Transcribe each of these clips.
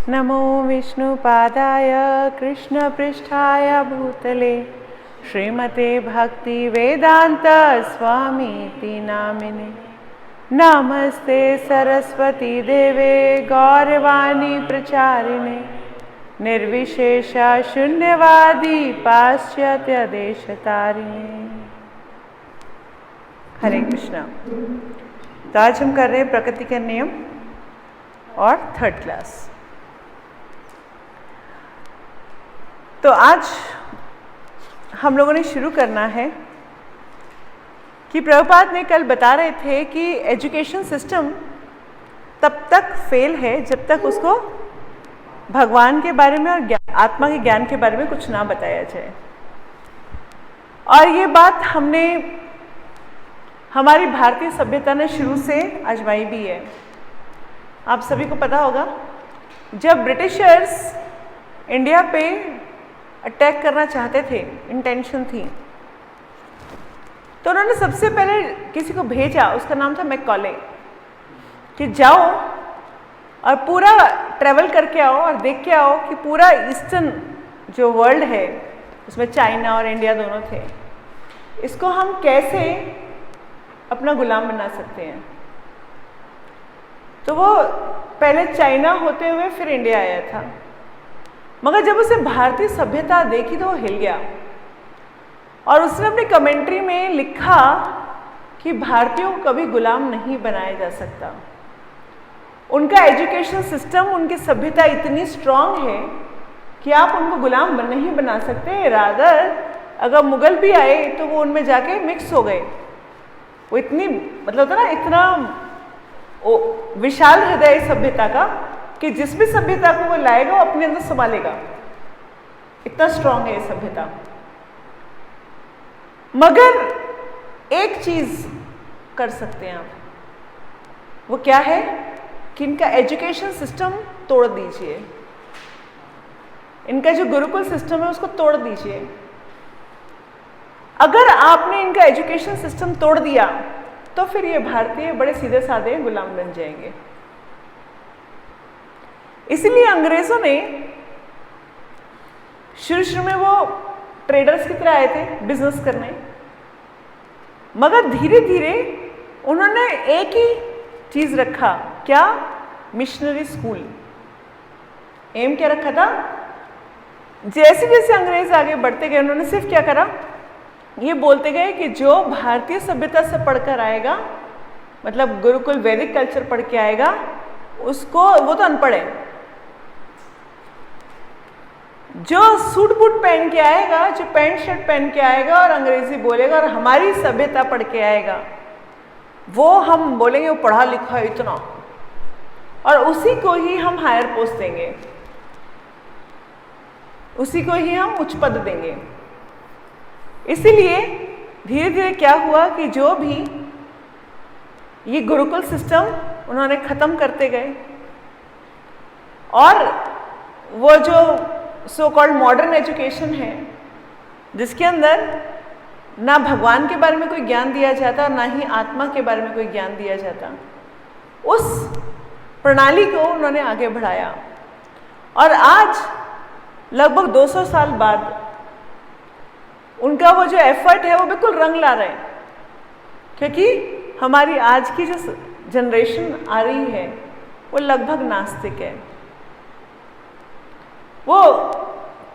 नमो विष्णुपादाय कृष्णपृष्ठाय भूतले श्रीमते भक्ति वेदांत स्वामीति नामिने नमस्ते सरस्वती देवे गौरवाणी प्रचारिणे निर्विशेष शून्यवादी पाश्चात्य देशतारिणे। हरे कृष्णा। तो आज हम कर रहे हैं प्रकृति के नियम और थर्ड क्लास। तो आज हम लोगों ने शुरू करना है कि प्रभुपाद ने कल बता रहे थे कि एजुकेशन सिस्टम तब तक फेल है जब तक उसको भगवान के बारे में और आत्मा के ज्ञान के बारे में कुछ ना बताया जाए। और ये बात हमने हमारी भारतीय सभ्यता ने शुरू से आजमाई भी है। आप सभी को पता होगा, जब ब्रिटिशर्स इंडिया पे अटैक करना चाहते थे, इंटेंशन थी, तो उन्होंने सबसे पहले किसी को भेजा, उसका नाम था मैकॉले, कि जाओ और पूरा ट्रैवल करके आओ और देख के आओ कि पूरा ईस्टर्न जो वर्ल्ड है उसमें चाइना और इंडिया दोनों थे, इसको हम कैसे अपना गुलाम बना सकते हैं। तो वो पहले चाइना होते हुए फिर इंडिया आया था, मगर जब उसे भारतीय सभ्यता देखी तो वो हिल गया और उसने अपनी कमेंट्री में लिखा कि भारतीयों को कभी गुलाम नहीं बनाया जा सकता। उनका एजुकेशन सिस्टम, उनकी सभ्यता इतनी स्ट्रांग है कि आप उनको गुलाम नहीं बना सकते। रादर अगर मुगल भी आए तो वो उनमें जाके मिक्स हो गए। वो इतनी मतलब था ना, इतना विशाल हृदय सभ्यता का कि जिस भी सभ्यता को वो लाएगा वो अपने अंदर संभालेगा, इतना स्ट्रांग है ये सभ्यता। मगर एक चीज कर सकते हैं आप, वो क्या है कि इनका एजुकेशन सिस्टम तोड़ दीजिए। इनका जो गुरुकुल सिस्टम है उसको तोड़ दीजिए। अगर आपने इनका एजुकेशन सिस्टम तोड़ दिया तो फिर ये भारतीय बड़े सीधे साधे गुलाम बन जाएंगे। इसीलिए अंग्रेजों ने शुरू में वो ट्रेडर्स की तरह आए थे बिजनेस करने, मगर धीरे धीरे उन्होंने एक ही चीज रखा, क्या? Missionary school. एम क्या रखा था? जैसे जैसे अंग्रेज आगे बढ़ते गए उन्होंने सिर्फ क्या करा, ये बोलते गए कि जो भारतीय सभ्यता से पढ़कर आएगा, मतलब गुरुकुल वैदिक कल्चर पढ़ के आएगा, उसको, वो तो अनपढ़ है, जो सूट बूट पहन के आएगा, जो पैंट शर्ट पहन के आएगा और अंग्रेजी बोलेगा और हमारी सभ्यता पढ़ के आएगा, वो हम बोलेंगे वो पढ़ा लिखा है इतना, और उसी को ही हम हायर पोस्ट देंगे, उसी को ही हम उच्च पद देंगे। इसीलिए धीरे धीरे क्या हुआ कि जो भी ये गुरुकुल सिस्टम उन्होंने खत्म करते गए और वो जो सो कॉल्ड मॉडर्न एजुकेशन है, जिसके अंदर ना भगवान के बारे में कोई ज्ञान दिया जाता, ना ही आत्मा के बारे में कोई ज्ञान दिया जाता, उस प्रणाली को उन्होंने आगे बढ़ाया। और आज लगभग 200 साल बाद उनका वो जो एफर्ट है वो बिल्कुल रंग ला रहे हैं, क्योंकि हमारी आज की जो जनरेशन आ रही है वो लगभग नास्तिक है। वो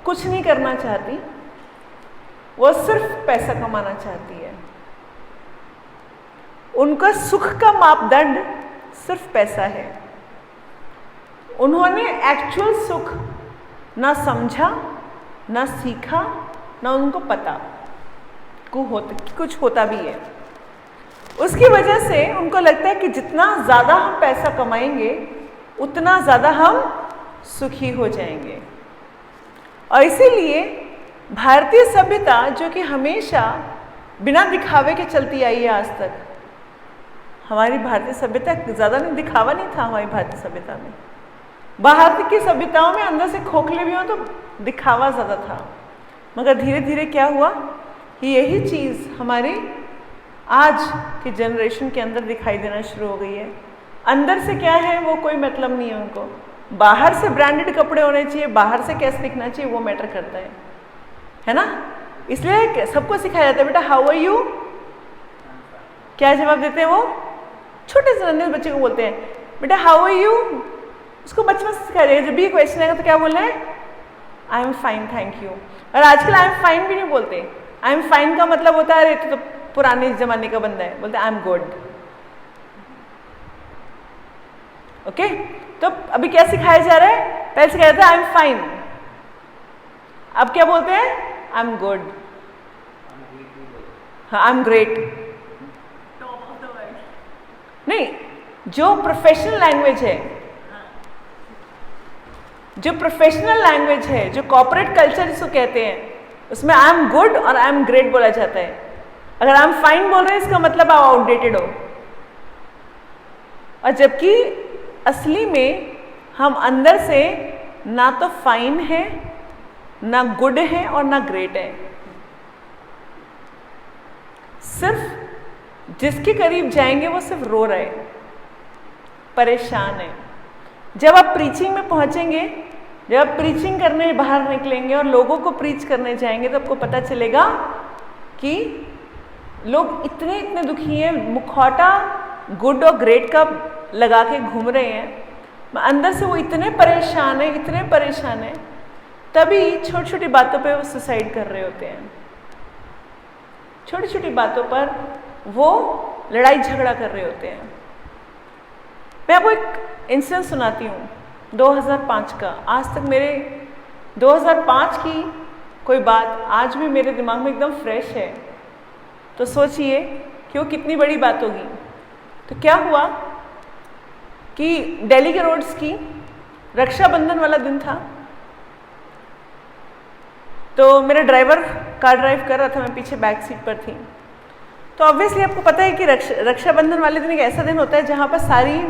कुछ नहीं करना चाहती, वो सिर्फ पैसा कमाना चाहती है। उनका सुख का मापदंड सिर्फ पैसा है। उन्होंने एक्चुअल सुख ना समझा, ना सीखा, ना उनको पता कुछ होता भी है। उसकी वजह से उनको लगता है कि जितना ज़्यादा हम पैसा कमाएंगे उतना ज़्यादा हम सुखी हो जाएंगे। और इसीलिए भारतीय सभ्यता, जो कि हमेशा बिना दिखावे के चलती आई है आज तक, हमारी भारतीय सभ्यता ज़्यादा नहीं, दिखावा नहीं था हमारी भारतीय सभ्यता में। बाहर की सभ्यताओं में अंदर से खोखले भी हो तो दिखावा ज़्यादा था, मगर धीरे धीरे क्या हुआ कि यही चीज़ हमारी आज की जनरेशन के अंदर दिखाई देना शुरू हो गई है। अंदर से क्या है वो कोई मतलब नहीं है उनको, बाहर से ब्रांडेड कपड़े होने चाहिए, बाहर से कैसे दिखना चाहिए वो मैटर करता है ना। इसलिए सबको सिखाया जाता है बेटा हाउ आर यू, क्या जवाब देते हैं वो, छोटे से नन्हे बच्चे को बोलते हैं बेटा हाउ आर यू, उसको बचपन से सिखाया जाएगा। जब भी क्वेश्चन आएगा तो क्या बोलना है, I am fine thank you. और आजकल आई एम फाइन भी नहीं बोलते, आई एम फाइन का मतलब होता है अरे तो पुराने जमाने का बंदा है, बोलते आई एम गुड। ओके, तो अभी क्या सिखाया जा रहा है, पहले सिखाया जाता है आई एम फाइन, अब क्या बोलते हैं आई एम गुड, हाँ आई एम ग्रेट। नहीं, जो प्रोफेशनल लैंग्वेज है, जो प्रोफेशनल लैंग्वेज है, जो कॉर्पोरेट कल्चर जिसको कहते हैं, उसमें आई एम गुड और आई एम ग्रेट बोला जाता है। अगर आई एम फाइन बोल रहे हैं इसका मतलब आप आउटडेटेड हो, और जबकि असली में हम अंदर से ना तो फाइन है, ना गुड है और ना ग्रेट है। सिर्फ जिसके करीब जाएंगे वो सिर्फ रो रहे, परेशान है। जब आप प्रीचिंग में पहुंचेंगे, जब आप प्रीचिंग करने बाहर निकलेंगे और लोगों को प्रीच करने जाएंगे तो आपको पता चलेगा कि लोग इतने इतने दुखी हैं, मुखौटा गुड और ग्रेट का लगा के घूम रहे हैं, अंदर से वो इतने परेशान है, इतने परेशान है, तभी छोटी छोटी बातों पे वो सुसाइड कर रहे होते हैं। छोटी छोटी बातों पर वो लड़ाई झगड़ा कर रहे होते हैं। मैं आपको एक इंसिडेंट सुनाती हूँ 2005 का। आज तक मेरे 2005 की कोई बात आज भी मेरे दिमाग में एकदम फ्रेश है, तो सोचिए कि वो कितनी बड़ी बात होगी। तो क्या हुआ कि दिल्ली के रोड्स की रक्षाबंधन वाला दिन था, तो मेरा ड्राइवर कार ड्राइव कर रहा था, मैं पीछे बैक सीट पर थी। तो ऑब्वियसली आपको पता है कि रक्षाबंधन वाले दिन एक ऐसा दिन होता है जहाँ पर सारी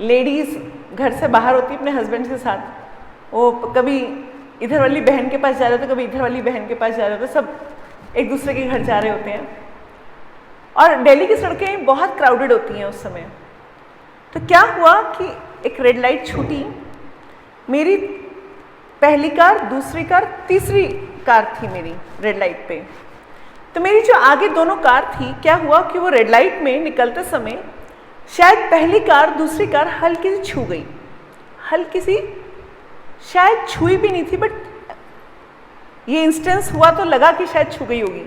लेडीज़ घर से बाहर होती है अपने हस्बैंड के साथ। वो कभी इधर वाली बहन के पास जा रहे होते, कभी इधर वाली बहन के पास जा रहे होते, सब एक दूसरे के घर जा रहे होते हैं। और दिल्ली की सड़कें बहुत क्राउडेड होती हैं उस समय। तो क्या हुआ कि एक रेड लाइट छूटी, मेरी पहली कार, दूसरी कार, तीसरी कार थी मेरी रेड लाइट पे। तो मेरी जो आगे दोनों कार थी, क्या हुआ कि वो रेड लाइट में निकलते समय शायद पहली कार दूसरी कार हल्की सी छू गई, हल्की सी, शायद छुई भी नहीं थी, बट ये इंस्टेंस हुआ तो लगा कि शायद छू गई होगी।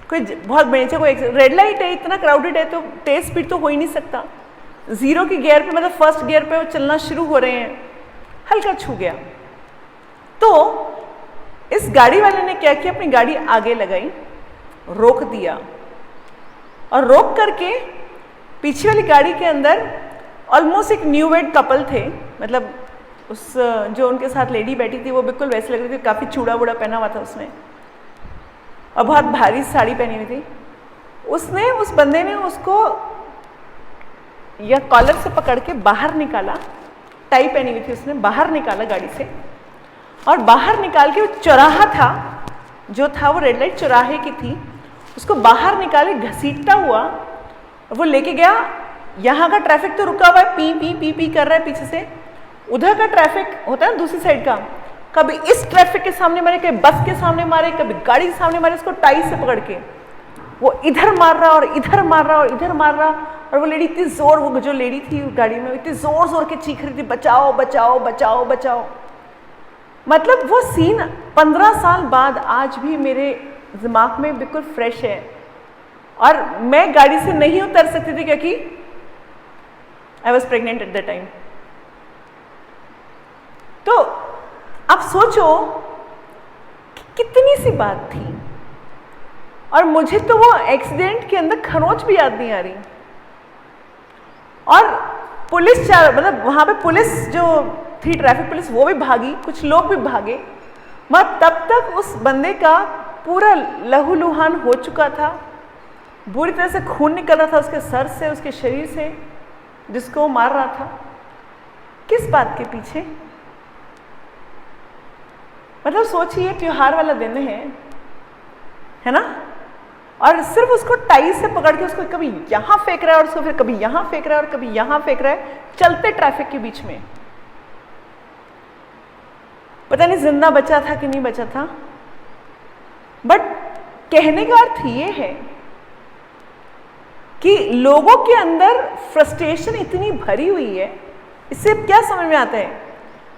कोई बहुत बड़ी कोई रेड लाइट है, इतना क्राउडेड है, तो तेज स्पीड तो हो ही नहीं सकता। जीरो की गियर पे, मतलब फर्स्ट गियर पे वो चलना शुरू हो रहे हैं, हल्का छू गया। तो इस गाड़ी वाले ने क्या किया, अपनी गाड़ी आगे लगाई, रोक दिया, और रोक करके पीछे वाली गाड़ी के अंदर ऑलमोस्ट एक न्यू वेड कपल थे, मतलब उस जो उनके साथ लेडी बैठी थी वो बिल्कुल वैसे लग रही थी, काफ़ी चूड़ा वूड़ा पहना हुआ था उसने, और बहुत भारी साड़ी पहनी हुई थी। उसने, उस बंदे ने उसको या कॉलर से पकड़ के बाहर निकाला, टाई पहनी हुई थी उसने, बाहर निकाला गाड़ी से, और बाहर निकाल के वो चौराहा था जो था, वो रेड लाइट चौराहे की थी, उसको बाहर निकाले घसीटता हुआ वो लेके गया। यहाँ का ट्रैफिक तो रुका हुआ है, पी पी पी पी कर रहा है पीछे से, उधर का ट्रैफिक होता है ना दूसरी साइड का, कभी इस ट्रैफिक के सामने मारे, कभी बस के सामने मारे, कभी गाड़ी के सामने मारे, उसको टाई से पकड़ के वो इधर मार रहा और इधर मार रहा और इधर मार रहा। और वो लेडी इतनी जोर, वो जो लेडी थी गाड़ी में इतनी जोर जोर के चीख रही थी, बचाओ बचाओ बचाओ बचाओ। मतलब वो सीन 15 साल बाद आज भी मेरे दिमाग में बिल्कुल फ्रेश है, और मैं गाड़ी से नहीं उतर सकती थी क्योंकि I was pregnant at the time. तो आप सोचो कि कितनी सी बात थी, और मुझे तो वो एक्सीडेंट के अंदर खरोंच भी याद नहीं आ रही। और पुलिस, मतलब वहाँ पे पुलिस जो थी, ट्रैफिक पुलिस, वो भी भागी, कुछ लोग भी भागे, मगर तब तक उस बंदे का पूरा लहूलुहान हो चुका था, बुरी तरह से खून निकल रहा था उसके सर से, उसके शरीर से, जिसको वो मार रहा था। किस बात के पीछे? मतलब सोचिए, त्योहार वाला दिन है ना, और सिर्फ उसको टाई से पकड़ के उसको कभी यहाँ फेंक रहा है और उसको फिर कभी यहाँ फेंक रहा है और कभी यहाँ फेंक रहा है, चलते ट्रैफिक के बीच में। पता नहीं जिंदा बचा था कि नहीं बचा था, बट कहने का अर्थ ये है कि लोगों के अंदर फ्रस्ट्रेशन इतनी भरी हुई है। इससे क्या समझ में आता है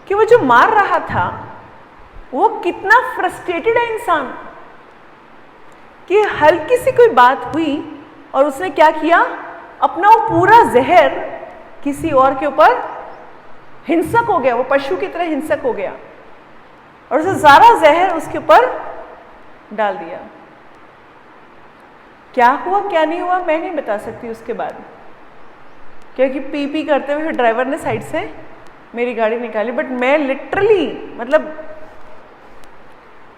कि वो जो मार रहा था वो कितना फ्रस्ट्रेटेड है इंसान, कि हल्की सी कोई बात हुई और उसने क्या किया, अपना वो पूरा जहर किसी और के ऊपर हिंसक हो गया, वो पशु की तरह हिंसक हो गया और उसे सारा जहर उसके ऊपर डाल दिया। क्या हुआ क्या नहीं हुआ मैं नहीं बता सकती उसके बाद, क्योंकि पी करते हुए ड्राइवर ने साइड से मेरी गाड़ी निकाली, बट मैं लिटरली मतलब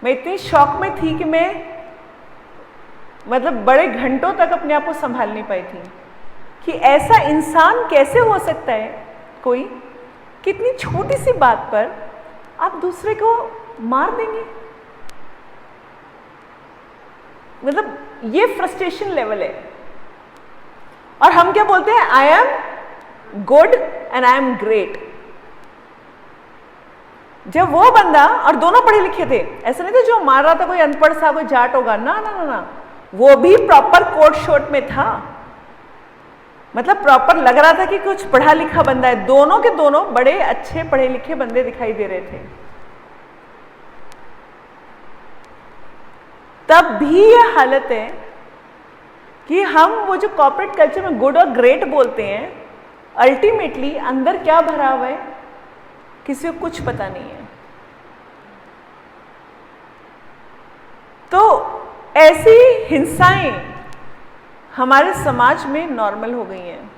मैं इतनी शॉक में थी कि मैं मतलब बड़े घंटों तक अपने आप को संभाल नहीं पाई थी कि ऐसा इंसान कैसे हो सकता है, कोई कितनी छोटी सी बात पर आप दूसरे को मार देंगे। मतलब ये फ्रस्ट्रेशन लेवल है। और हम क्या बोलते हैं, I am good and I am great. जब वो बंदा, और दोनों पढ़े लिखे थे, ऐसा नहीं था जो मार रहा था कोई अनपढ़ सा कोई जाट होगा, ना ना ना ना, वो भी प्रॉपर कोट शोट में था, मतलब प्रॉपर लग रहा था कि कुछ पढ़ा लिखा बंदा है। दोनों के दोनों बड़े अच्छे पढ़े लिखे बंदे दिखाई दे रहे थे। तब भी यह हालत है कि हम वो जो कॉर्पोरेट कल्चर में गुड और ग्रेट बोलते हैं, अल्टीमेटली अंदर क्या भरा हुआ है किसी को कुछ पता नहीं है। तो ऐसी हिंसाएं हमारे समाज में नॉर्मल हो गई हैं।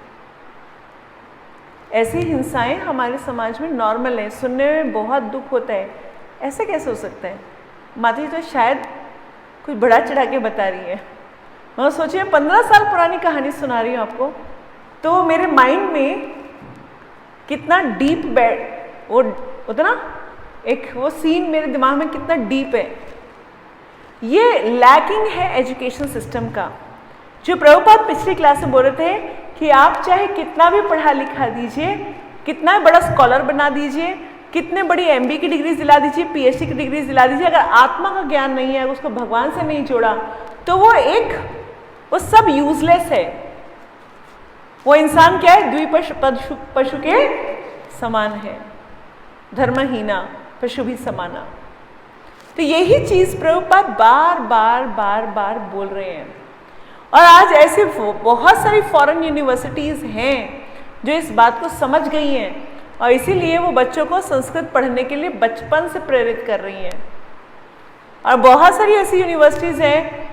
ऐसी हिंसाएं हमारे समाज में नॉर्मल हैं। सुनने में बहुत दुख होता है, ऐसे कैसे हो सकता है। माता जी तो शायद कुछ बड़ा चढ़ा के बता रही है, मैं सोचिए 15 साल पुरानी कहानी सुना रही हूँ आपको, तो मेरे माइंड में कितना डीप बैठ वो होता ना, एक वो सीन मेरे दिमाग में कितना डीप है। ये लैकिंग है एजुकेशन सिस्टम का, जो प्रभुपाद पिछली क्लास में बोल रहे थे कि आप चाहे कितना भी पढ़ा लिखा दीजिए, कितना बड़ा स्कॉलर बना दीजिए, कितने बड़ी MBA की डिग्री दिला दीजिए, PhD की डिग्री दिला दीजिए, अगर आत्मा का ज्ञान नहीं है, उसको भगवान से नहीं जोड़ा, तो वो सब यूजलेस है। वो इंसान क्या है, द्विपशु पशु के समान है, धर्महीना पशु भी समाना। तो यही चीज प्रभुपाद बार बार बार बार बोल रहे हैं। और आज ऐसे बहुत सारी फॉरेन यूनिवर्सिटीज हैं जो इस बात को समझ गई हैं, और इसीलिए वो बच्चों को संस्कृत पढ़ने के लिए बचपन से प्रेरित कर रही हैं। और बहुत सारी ऐसी यूनिवर्सिटीज हैं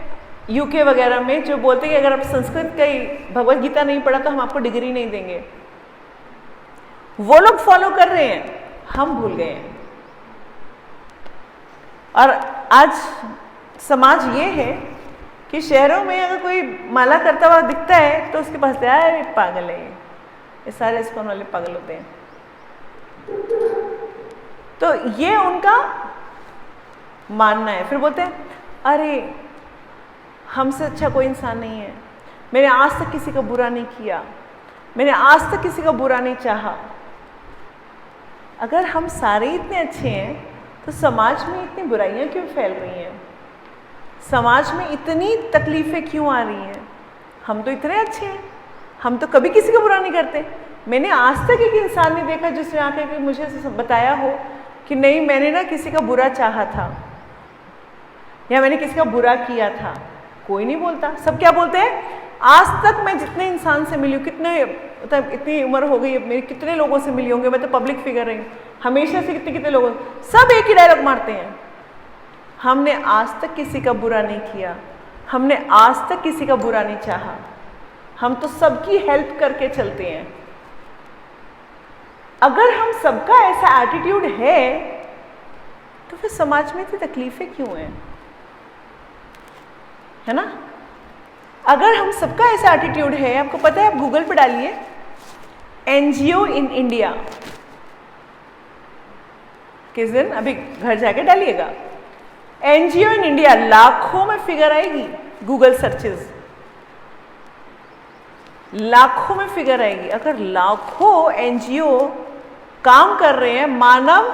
UK वगैरह में जो बोलते हैं कि अगर आप संस्कृत का भगवत गीता नहीं पढ़ा तो हम आपको डिग्री नहीं देंगे। वो लोग फॉलो कर रहे हैं, हम भूल गए हैं। और आज समाज ये है कि शहरों में अगर कोई माला करता हुआ दिखता है तो उसके पास यार पागल है, ये सारे इस्कॉन वाले पागल होते हैं। तो ये उनका मानना है। फिर बोलते हैं अरे हमसे अच्छा कोई इंसान नहीं है, मैंने आज तक किसी का बुरा नहीं किया, मैंने आज तक किसी का बुरा नहीं चाहा। अगर हम सारे इतने अच्छे हैं तो समाज में इतनी बुराइयां क्यों फैल रही हैं, समाज में इतनी तकलीफें क्यों आ रही हैं। हम तो इतने अच्छे हैं, हम तो कभी किसी का बुरा नहीं करते। मैंने आज तक एक इंसान नहीं देखा जिसने आके कि मुझे बताया हो कि नहीं मैंने ना किसी का बुरा चाहा था या मैंने किसी का बुरा किया था। कोई नहीं बोलता। सब क्या बोलते हैं, आज तक मैं जितने इंसान से मिली हूँ, कितने मतलब इतनी उम्र हो गई मेरी, कितने लोगों से मिली होंगे, मैं तो पब्लिक फिगर रही हूँ, हमेशा से कितने कितने लोगों, सब एक ही डायलॉग मारते हैं, हमने आज तक किसी का बुरा नहीं किया, हमने आज तक किसी का बुरा नहीं चाहा, हम तो सबकी हेल्प करके चलते हैं। अगर हम सबका ऐसा एटीट्यूड है तो फिर समाज में इतनी तकलीफें क्यों हैं, है ना। अगर हम सबका ऐसा एटीट्यूड है, आपको पता है, आप गूगल पे डालिए NGO इन इंडिया, किस दिन अभी घर जाके डालिएगा NGO इन इंडिया, लाखों में फिगर आएगी, गूगल सर्चेस लाखों में फिगर आएगी। अगर लाखों NGO काम कर रहे हैं मानव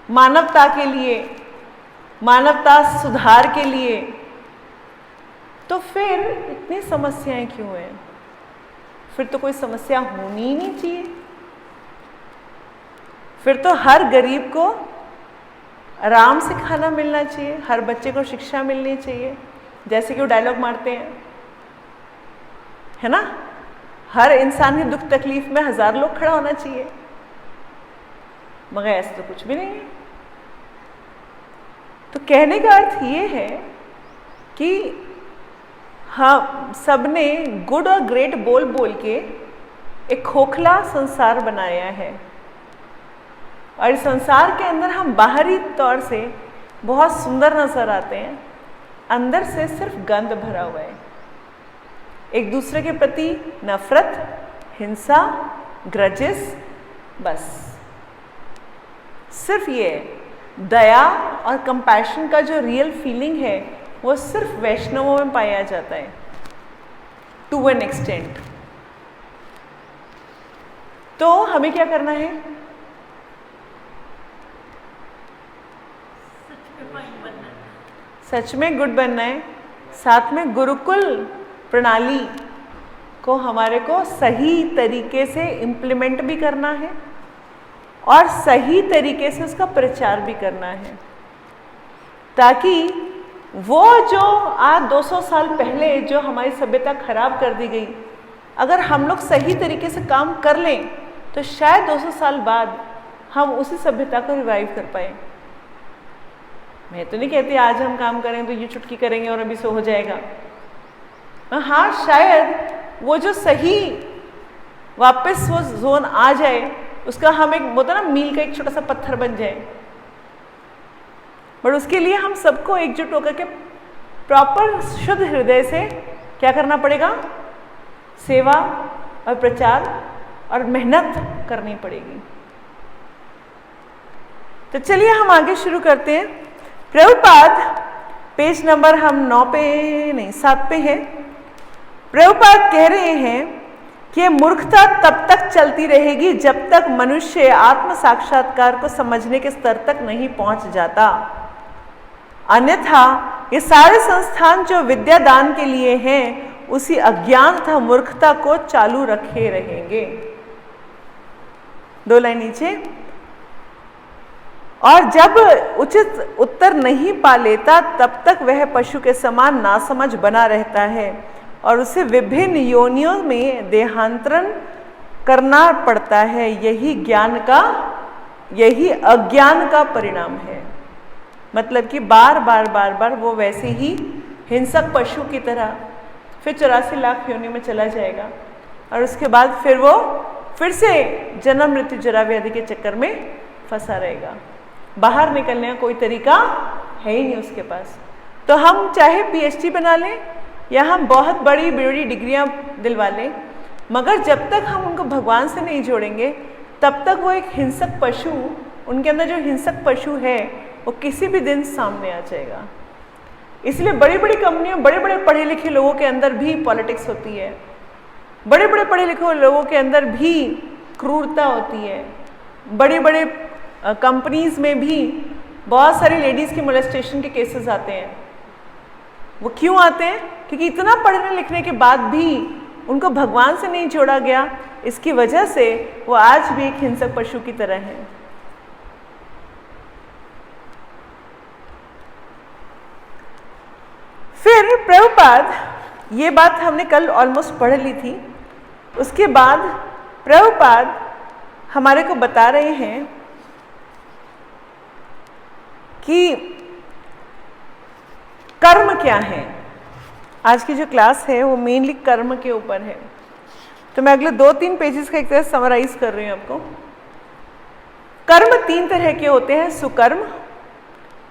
मानवता के लिए, मानवता सुधार के लिए, तो फिर इतनी समस्याएं क्यों हैं? फिर तो कोई समस्या होनी ही नहीं चाहिए। फिर तो हर गरीब को आराम से खाना मिलना चाहिए, हर बच्चे को शिक्षा मिलनी चाहिए, जैसे कि वो डायलॉग मारते हैं, है ना? हर इंसान की दुख तकलीफ में 1000 लोग खड़ा होना चाहिए, मगर ऐसा तो कुछ भी नहीं है। तो कहने का अर्थ ये है कि हम सबने गुड और ग्रेट बोल बोल के एक खोखला संसार बनाया है, और इस संसार के अंदर हम बाहरी तौर से बहुत सुंदर नजर आते हैं, अंदर से सिर्फ गंद भरा हुआ है। एक दूसरे के प्रति नफरत, हिंसा, ग्रजेस, बस सिर्फ ये दया और कंपैशन का जो रियल फीलिंग है वो सिर्फ वैष्णवों में पाया जाता है, टू एन एक्सटेंट। तो हमें क्या करना है? सच में गुड बनना है, साथ में गुरुकुल प्रणाली को हमारे को सही तरीके से इम्प्लीमेंट भी करना है और सही तरीके से उसका प्रचार भी करना है, ताकि वो जो आज 200 साल पहले जो हमारी सभ्यता खराब कर दी गई, अगर हम लोग सही तरीके से काम कर लें तो शायद 200 साल बाद हम उसी सभ्यता को रिवाइव कर पाए। मैं तो नहीं कहती आज हम काम करें तो ये चुटकी करेंगे और अभी से हो जाएगा। हाँ, शायद वो जो सही वापस वो जोन आ जाए, उसका हम एक बोलते ना मील का एक छोटा सा पत्थर बन जाए। बट उसके लिए हम सबको एकजुट होकर के प्रॉपर शुद्ध हृदय से क्या करना पड़ेगा? सेवा और प्रचार और मेहनत करनी पड़ेगी। तो चलिए हम आगे शुरू करते हैं। प्रभुपाद पेज नंबर हम 7 पे है। प्रभुपाद कह रहे हैं कि मूर्खता तब तक चलती रहेगी जब तक मनुष्य आत्म साक्षात्कार को समझने के स्तर तक नहीं पहुंच जाता, अन्यथा ये सारे संस्थान जो विद्यादान के लिए हैं उसी अज्ञान तथा मूर्खता को चालू रखे रहेंगे। 2 लाइन नीचे। और जब उचित उत्तर नहीं पा लेता तब तक वह पशु के समान नासमझ बना रहता है और उसे विभिन्न योनियों में देहांतरण करना पड़ता है। यही अज्ञान का परिणाम है। मतलब कि बार बार वो वैसे ही हिंसक पशु की तरह फिर 84 लाख योनि में चला जाएगा और उसके बाद फिर वो फिर से जन्म मृत्यु जरा व्याधि के चक्कर में फंसा रहेगा। बाहर निकलने का कोई तरीका है ही नहीं उसके पास। तो हम चाहे PhD बना लें या हम बहुत बड़ी बड़ी डिग्रियां दिलवा लें, मगर जब तक हम उनको भगवान से नहीं जोड़ेंगे तब तक वो एक हिंसक पशु, उनके अंदर जो हिंसक पशु है वो किसी भी दिन सामने आ जाएगा। इसलिए बड़ी बड़ी कंपनियों, बड़े बड़े पढ़े लिखे लोगों के अंदर भी पॉलिटिक्स होती है, बड़े बड़े पढ़े लिखे लोगों के अंदर भी क्रूरता होती है, बड़ी बड़े कंपनीज में भी बहुत सारी लेडीज़ की मोलेस्टेशन के केसेस आते हैं। वो क्यों आते हैं? क्योंकि इतना पढ़ने लिखने के बाद भी उनको भगवान से नहीं जोड़ा गया। इसकी वजह से वो आज भी एक हिंसक पशु की तरह है। फिर प्रभुपाद, ये बात हमने कल ऑलमोस्ट पढ़ ली थी, उसके बाद प्रभुपाद हमारे को बता रहे हैं कि कर्म क्या है। आज की जो क्लास है वो मेनली कर्म के ऊपर है। तो मैं अगले 2-3 पेजेस का एक तरह समराइज कर रही हूँ आपको। कर्म 3 तरह के होते हैं, सुकर्म,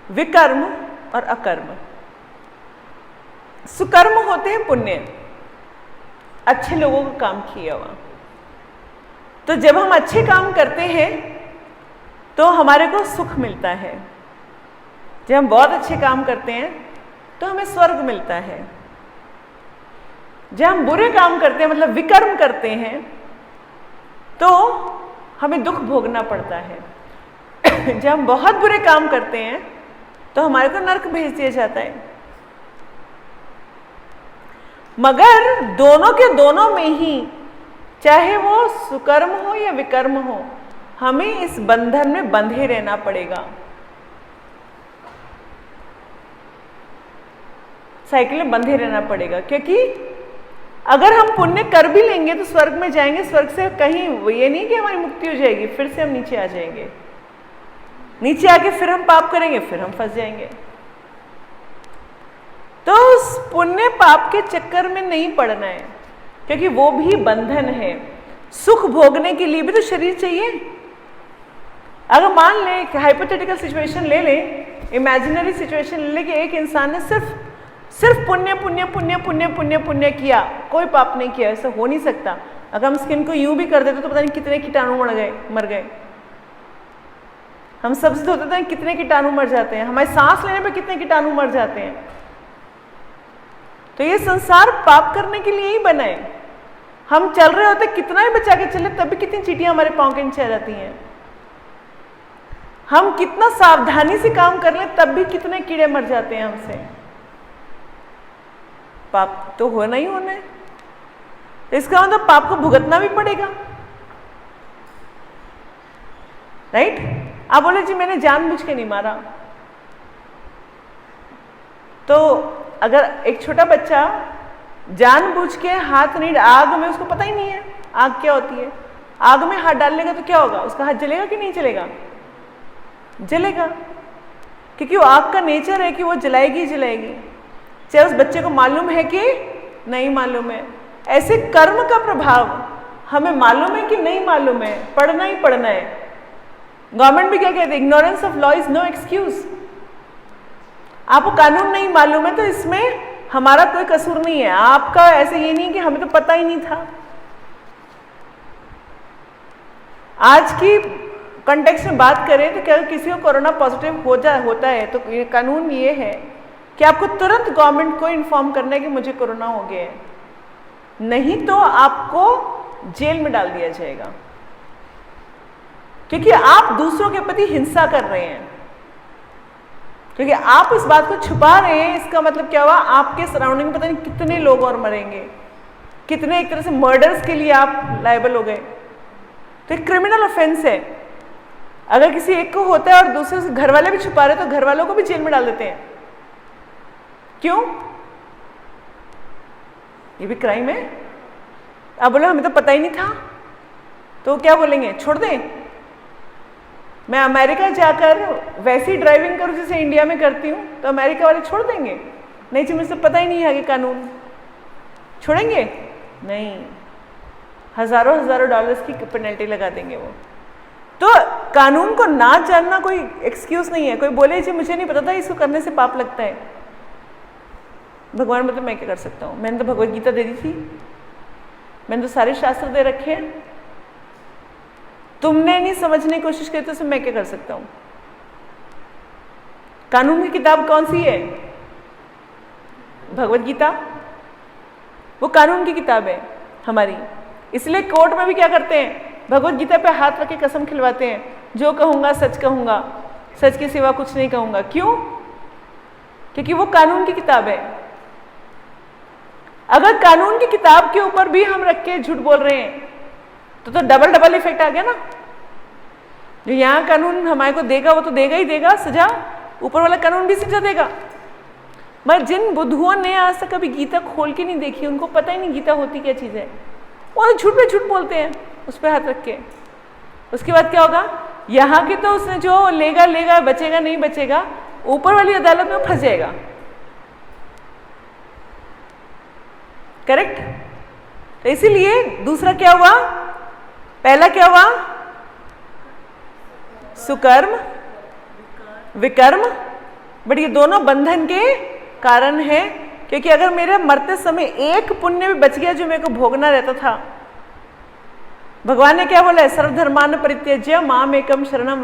विकर्म और अकर्म। सुकर्म होते हैं पुण्य, अच्छे लोगों का काम किया हुआ। तो जब हम अच्छे काम करते हैं तो हमारे को सुख मिलता है। जब हम बहुत अच्छे काम करते हैं तो हमें स्वर्ग मिलता है। जब हम बुरे काम करते हैं, मतलब विकर्म करते हैं, तो हमें दुख भोगना पड़ता है। जब हम बहुत बुरे काम करते हैं तो हमारे को नरक भेज दिया जाता है। मगर दोनों के दोनों में ही, चाहे वो सुकर्म हो या विकर्म हो, हमें इस बंधन में बंधे रहना पड़ेगा। साइकिल में बंधे रहना पड़ेगा, क्योंकि अगर हम पुण्य कर भी लेंगे तो स्वर्ग में जाएंगे, स्वर्ग से कहीं ये नहीं कि हमारी मुक्ति हो जाएगी, फिर से हम नीचे आ जाएंगे, नीचे आके फिर हम पाप करेंगे, फिर हम फंस जाएंगे। तो उस पुण्य पाप के चक्कर में नहीं पड़ना है, क्योंकि वो भी बंधन है। सुख भोगने के लिए भी तो शरीर चाहिए। अगर मान लें कि हाइपोथेटिकल सिचुएशन ले लें, इमेजिनरी सिचुएशन ले लें कि एक इंसान ने सिर्फ पुण्य पुण्य पुण्य पुण्य पुण्य पुण्य किया, कोई पाप नहीं किया, ऐसा हो नहीं सकता। अगर हम स्किन को यूं भी कर देते तो पता नहीं कितने कीटाणु मर गए। हम सबसे धोते हैं, कितने कीटाणु मर जाते हैं, हमारे सांस लेने पे कितने कीटाणु मर जाते हैं। तो ये संसार पाप करने के लिए ही बना है। हम चल रहे होते, कितना भी बचा के चले, तब भी कितनी चींटियां हमारे पांव के नीचे आ जाती हैं। हम कितना सावधानी से काम कर लें, तब भी कितने कीड़े मर जाते हैं हमसे। पाप तो होना ही होना है, इसका मतलब पाप को भुगतना भी पड़ेगा, राइट। आप बोले जी मैंने जानबूझ के नहीं मारा, तो अगर एक छोटा बच्चा जानबूझ के हाथ नहीं, आग में उसको पता ही नहीं है आग क्या होती है, आग में हाथ डाल लेगा तो क्या होगा, उसका हाथ जलेगा कि नहीं जलेगा? जलेगा, क्योंकि वो आग का नेचर है कि वो जलाएगी ही जलाएगी, चाहे उस बच्चे को मालूम है कि नहीं मालूम है। ऐसे कर्म का प्रभाव हमें मालूम है कि नहीं मालूम है, पढ़ना ही पढ़ना है। गवर्नमेंट भी क्या कहते हैं, ignorance of law is no excuse. आपको कानून नहीं मालूम है तो इसमें हमारा कोई कसूर नहीं है, आपका ऐसे ये नहीं कि हमें तो पता ही नहीं था। आज की कॉन्टेक्स्ट में बात करें तो क्या किसी को कोरोना पॉजिटिव होता है तो ये कानून ये है कि आपको तुरंत गवर्नमेंट को इन्फॉर्म करना है कि मुझे कोरोना हो गया है, नहीं तो आपको जेल में डाल दिया जाएगा, क्योंकि आप दूसरों के प्रति हिंसा कर रहे हैं, क्योंकि आप इस बात को छुपा रहे हैं। इसका मतलब क्या हुआ, आपके सराउंडिंग में पता नहीं कितने लोग और मरेंगे, कितने एक तरह से मर्डर्स के लिए आप लायबल हो गए। तो एक क्रिमिनल ऑफेंस है। अगर किसी एक को होता है और दूसरे से घर वाले भी छुपा रहे तो घर वालों को भी जेल में डाल देते हैं। क्यों? ये भी क्राइम है। आप बोले हमें तो पता ही नहीं था, तो क्या बोलेंगे, छोड़ दें? मैं अमेरिका जाकर वैसी ड्राइविंग करूं जैसे इंडिया में करती हूं तो अमेरिका वाले छोड़ देंगे? नहीं जी, मुझे पता ही नहीं है आगे कानून, छोड़ेंगे? नहीं, हजारों डॉलर्स की पेनल्टी लगा देंगे वो। तो कानून को ना जानना कोई एक्सक्यूज नहीं है। कोई बोले जी मुझे नहीं पता था इसको करने से पाप लगता है, भगवान मतलब मैं क्या कर सकता हूँ, मैंने तो भगवत गीता दे दी थी, मैंने तो सारे शास्त्र दे रखे हैं, तुमने नहीं समझने की कोशिश करी तो उसमें मैं क्या कर सकता हूँ। कानून की किताब कौन सी है? भगवत गीता, वो कानून की किताब है हमारी। इसलिए कोर्ट में भी क्या करते हैं, भगवत गीता पे हाथ रख के कसम खिलवाते हैं, जो कहूंगा सच कहूंगा, सच के सिवा कुछ नहीं कहूंगा। क्यों? क्योंकि वो कानून की किताब है। अगर कानून की किताब के ऊपर भी हम रख के झूठ बोल रहे हैं तो डबल इफेक्ट आ गया ना। जो यहाँ कानून हमारे को देगा वो तो देगा ही देगा सजा, ऊपर वाला कानून भी सजा देगा। मगर जिन बुद्धुओं ने आज तक कभी गीता खोल के नहीं देखी, उनको पता ही नहीं गीता होती क्या चीज़ है, वो झूठ पे झूठ बोलते हैं उस पर हाथ रख के। उसके बाद क्या होगा, यहाँ के तो उसने जो लेगा बचेगा नहीं बचेगा, ऊपर वाली अदालत में फंस जाएगा। करेक्ट? तो इसीलिए दूसरा क्या हुआ, पहला क्या हुआ, सुकर्म विकर्म, बट ये दोनों बंधन के कारण है। क्योंकि अगर मेरे मरते समय एक पुण्य भी बच गया जो मेरे को भोगना रहता था, भगवान ने क्या बोला है, सर्वधर्मान परित्यज्य माम एकम शरणम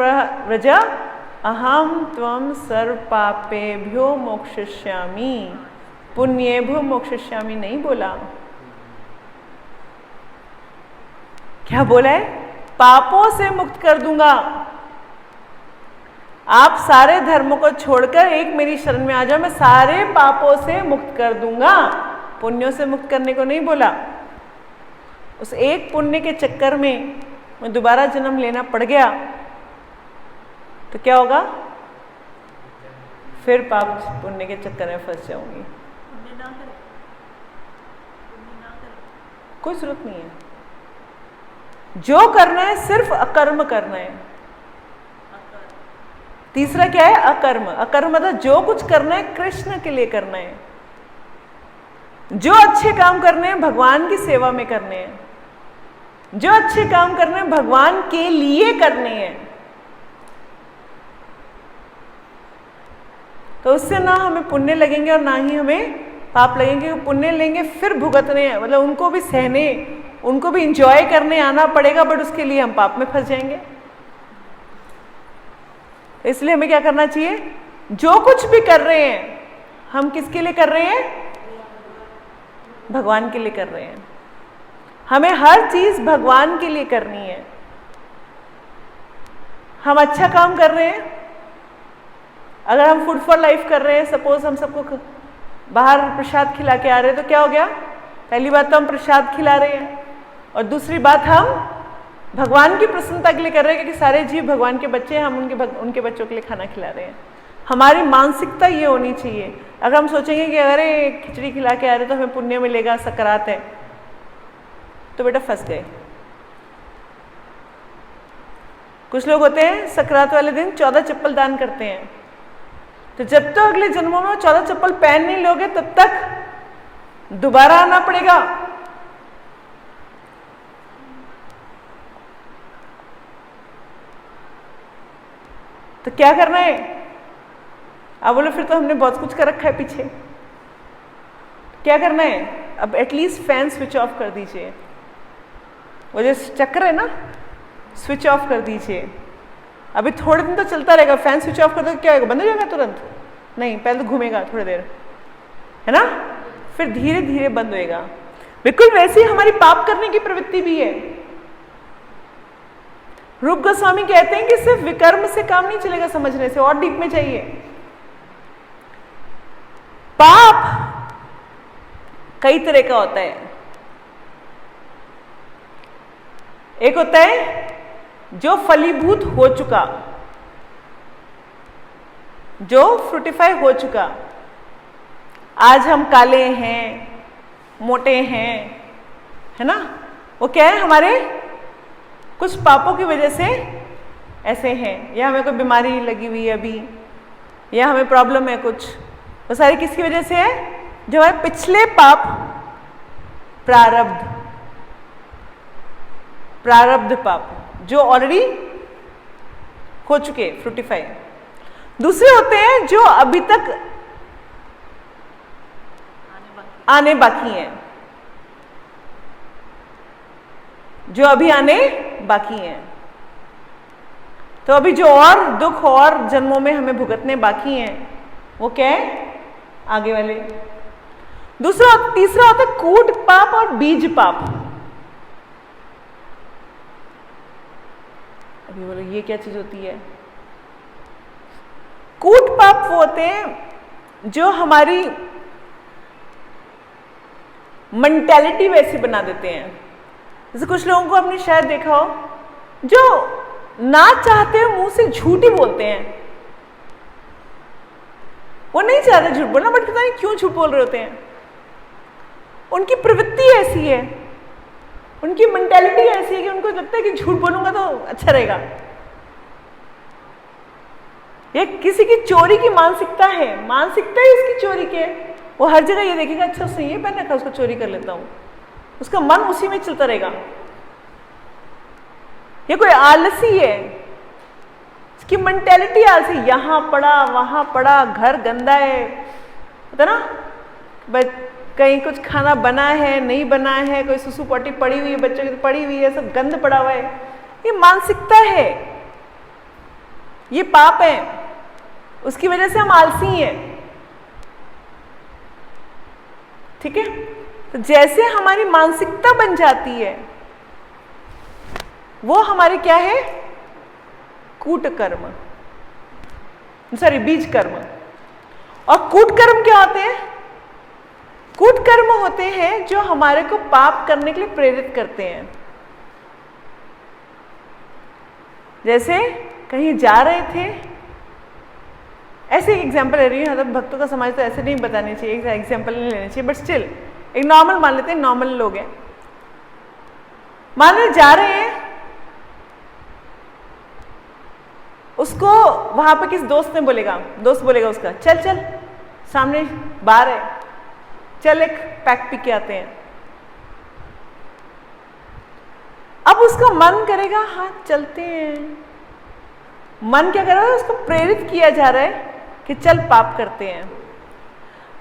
व्रज अहम त्वम सर्व पापेभ्यो मोक्षयिष्यामि, पुण्येभ्यो मोक्षयिष्यामि नहीं बोला। क्या बोला है? पापों से मुक्त कर दूंगा। आप सारे धर्मों को छोड़कर एक मेरी शरण में आ जाओ, मैं सारे पापों से मुक्त कर दूंगा। पुण्यों से मुक्त करने को नहीं बोला। उस एक पुण्य के चक्कर में मैं दोबारा जन्म लेना पड़ गया तो क्या होगा? फिर पाप पुण्य के चक्कर में फंस जाऊंगी। कोई जरूरत नहीं है। जो करना है सिर्फ अकर्म करना है। तीसरा क्या है? अकर्म। अकर्म मतलब जो कुछ करना है कृष्ण के लिए करना है। जो अच्छे काम करने हैं भगवान की सेवा में करने हैं। जो अच्छे काम करने हैं भगवान के लिए करने हैं। तो उससे ना हमें पुण्य लगेंगे और ना ही हमें पाप लगेंगे। पुण्य लेंगे फिर भुगतने हैं, मतलब उनको भी सहने, उनको भी इंजॉय करने आना पड़ेगा, बट उसके लिए हम पाप में फंस जाएंगे। इसलिए हमें क्या करना चाहिए? जो कुछ भी कर रहे हैं हम किसके लिए कर रहे हैं? भगवान के लिए कर रहे हैं। हमें हर चीज भगवान के लिए करनी है। हम अच्छा काम कर रहे हैं, अगर हम फूड फॉर लाइफ कर रहे हैं, सपोज हम सबको बाहर प्रसाद खिला के आ रहे हैं, तो क्या हो गया? पहली बात तो हम प्रसाद खिला रहे हैं, और दूसरी बात हम भगवान की प्रसन्नता के लिए कर रहे हैं, क्योंकि सारे जीव भगवान के बच्चे हैं, हम उनके बच्चों के लिए खाना खिला रहे हैं। हमारी मानसिकता ये होनी चाहिए। अगर हम सोचेंगे कि अरे खिचड़ी खिला के आ रहे तो हमें पुण्य मिलेगा, सकरात है, तो बेटा फंस गए। कुछ लोग होते हैं सकरात वाले दिन 14 चप्पल दान करते हैं, तो जब तक अगले जन्मों में 14 चप्पल पहन नहीं लोगे तब तक दोबारा आना पड़ेगा। तो क्या करना है? आप बोलो फिर तो हमने बहुत कुछ कर रखा है पीछे। क्या करना है? अब एटलीस्ट फैन स्विच ऑफ कर दीजिए। वो जो चक्र है ना, स्विच ऑफ कर दीजिए। अभी थोड़े दिन तो चलता रहेगा। फैन स्विच ऑफ कर दो क्या होगा? बंद हो जाएगा तुरंत? नहीं, पहले तो घूमेगा थोड़ी देर, है ना, फिर धीरे धीरे बंद होएगा। बिल्कुल वैसे ही हमारी पाप करने की प्रवृत्ति भी है। रूप गोस्वामी कहते हैं कि सिर्फ विकर्म से काम नहीं चलेगा, समझने से और डीप में चाहिए। पाप कई तरह का होता है। एक होता है जो फलीभूत हो चुका, जो फ्रूटिफाई हो चुका। आज हम काले हैं, मोटे हैं, है ना, वो क्या है? हमारे कुछ पापों की वजह से ऐसे हैं, या हमें कोई बीमारी लगी हुई है अभी, या हमें प्रॉब्लम है कुछ, वो सारी किसकी वजह से है? जो हमारे पिछले पाप, प्रारब्ध पाप जो ऑलरेडी हो चुके, फ्रूटिफाई। दूसरे होते हैं जो अभी तक आने बाकी हैं, जो अभी आने बाकी हैं। तो अभी जो और दुख और जन्मों में हमें भुगतने बाकी हैं, वो क्या है? आगे वाले। तीसरा होता है कूट पाप और बीज पाप। अभी बोलो ये क्या चीज होती है? कूट पाप वो होते हैं जो हमारी मेंटालिटी वैसी बना देते हैं। जैसे कुछ लोगों को आपने शायद देखा हो, जो ना चाहते हुए मुंह से झूठ ही बोलते हैं। वो नहीं चाहते झूठ बोलना, बट पता नहीं क्यों झूठ बोल रहे होते हैं। उनकी प्रवृत्ति ऐसी है, उनकी मेंटालिटी ऐसी है कि उनको लगता है कि झूठ बोलूंगा तो अच्छा रहेगा। ये किसी की चोरी की मानसिकता है, मानसिकता ही उसकी चोरी की है। वो हर जगह ये देखेगा, अच्छा उसने ये पहन रखा, उसको चोरी कर लेता हूं। उसका मन उसी में चलता रहेगा। ये कोई आलसी है, इसकी मेंटालिटी आलसी, यहां पड़ा वहां पड़ा, घर गंदा है, पता ना, बट कहीं कुछ खाना बना है नहीं बना है, कोई सुसु पॉटी पड़ी हुई है, बच्चों की पड़ी हुई है, सब गंद पड़ा हुआ है। ये मानसिकता है, ये पाप है, उसकी वजह से हम आलसी हैं। ठीक है? तो जैसे हमारी मानसिकता बन जाती है, वो हमारे क्या है? कूट कर्म। सॉरी बीज कर्म। और कूट कर्म क्या होते हैं? कूट कर्म होते हैं जो हमारे को पाप करने के लिए प्रेरित करते हैं। जैसे कहीं जा रहे थे, ऐसे एक एग्जाम्पल ले रही हूँ, मतलब भक्तों का समाज तो ऐसे नहीं बतानी चाहिए, एक एग्जाम्पल नहीं लेना चाहिए, बट स्टिल एक नॉर्मल मान लेते हैं, नॉर्मल लोग हैं, मान लो जा रहे हैं, उसको वहां पे किस दोस्त ने बोलेगा, दोस्त बोलेगा उसका चल चल सामने बार है, चल एक पैक पी के आते हैं। अब उसका मन करेगा हाँ चलते हैं, मन क्या कर रहा है, उसको प्रेरित किया जा रहा है कि चल पाप करते हैं।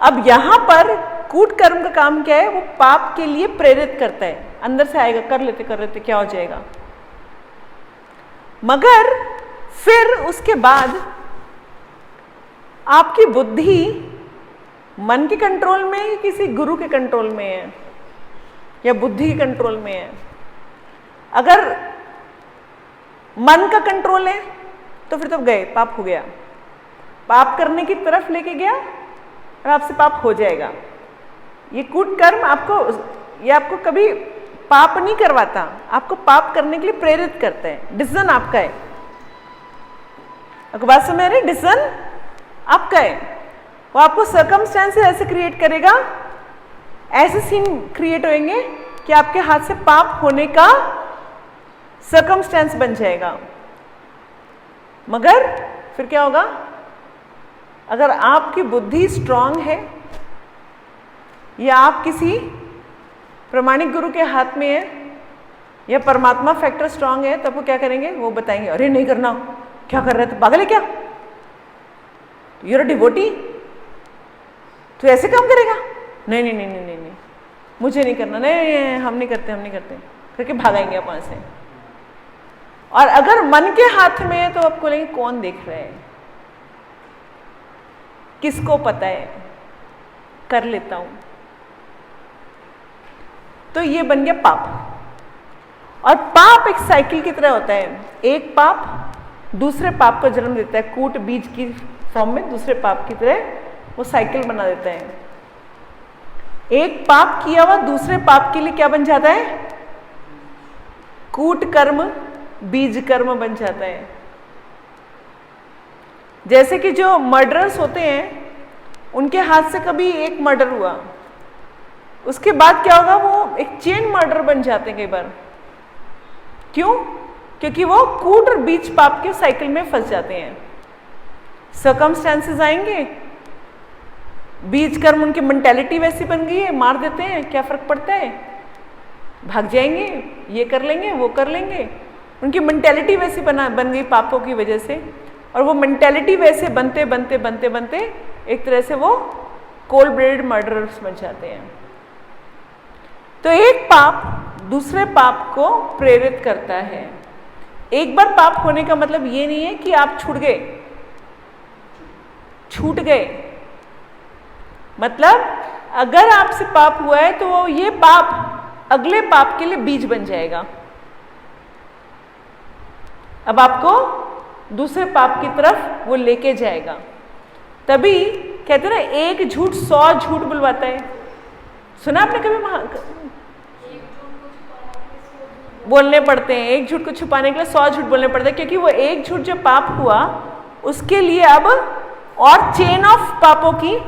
अब यहां पर कूट कर्म का काम क्या है, वो पाप के लिए प्रेरित करता है, अंदर से आएगा कर लेते क्या हो जाएगा। मगर फिर उसके बाद आपकी बुद्धि मन के कंट्रोल में है, किसी गुरु के कंट्रोल में है, या बुद्धि के कंट्रोल में है। अगर मन का कंट्रोल है तो फिर तो गए, पाप हो गया, पाप करने की तरफ लेके गया और आपसे पाप हो जाएगा। ये कूट कर्म आपको कभी पाप नहीं करवाता, आपको पाप करने के लिए प्रेरित करता है। डिसीजन आपका है, आपको बात समझ रही? डिसीजन आपका है, वो आपको सर्कमस्टेंसेस ऐसे क्रिएट करेगा, ऐसे सीन क्रिएट होंगे कि आपके हाथ से पाप होने का सर्कमस्टेंस बन जाएगा। मगर फिर क्या होगा, अगर आपकी बुद्धि स्ट्रांग है या आप किसी प्रमाणिक गुरु के हाथ में है या परमात्मा फैक्टर स्ट्रांग है, तब वो क्या करेंगे, वो बताएंगे अरे नहीं करना, क्या कर रहे थे, पागल है क्या, यूर अ डिवोटी, तो ऐसे काम करेगा, नहीं नहीं नहीं नहीं नहीं नहीं मुझे नहीं करना, नहीं हम नहीं करते करके भागाएंगे आप वहां से। और अगर मन के हाथ में है तो आपको बोलेंगे कौन देख रहा है, किसको पता है, कर लेता हूं। तो ये बन गया पाप। और पाप एक साइकिल की तरह होता है, एक पाप दूसरे पाप को जन्म देता है, कूट बीज की फॉर्म में दूसरे पाप की तरह वो साइकिल बना देता है। एक पाप किया हुआ दूसरे पाप के लिए क्या बन जाता है, कूट कर्म बीज कर्म बन जाता है। जैसे कि जो मर्डरर्स होते हैं, उनके हाथ से कभी एक मर्डर हुआ, उसके बाद क्या होगा, वो एक चेन मर्डर बन जाते हैं कई बार। क्यों? क्योंकि वो कूट और बीज पाप के साइकिल में फंस जाते हैं। सर्कमस्टेंसेस आएंगे, बीज कर्म, उनकी मेंटेलिटी वैसी बन गई है, मार देते हैं, क्या फर्क पड़ता है, भाग जाएंगे, ये कर लेंगे वो कर लेंगे। उनकी मेंटेलिटी वैसी बन गई पापों की वजह से, और वो मेंटेलिटी वैसे बनते बनते बनते बनते एक तरह से वो कोल्ड ब्लडेड मर्डरर्स बन जाते हैं। तो एक पाप दूसरे पाप को प्रेरित करता है। एक बार पाप होने का मतलब ये नहीं है कि आप छूट गए, मतलब अगर आपसे पाप हुआ है तो वो ये पाप अगले पाप के लिए बीज बन जाएगा। अब आपको दूसरे पाप की तरफ वो लेके जाएगा। तभी कहते हैं ना, एक झूठ 100 झूठ बुलवाता है। सुना आपने कभी? बोलने पड़ते हैं, एक झूठ को छुपाने के लिए 100 झूठ बोलने पड़ते हैं, क्योंकि वो एक झूठ जो पाप हुआ उसके लिए अब और चेन ऑफ पापों की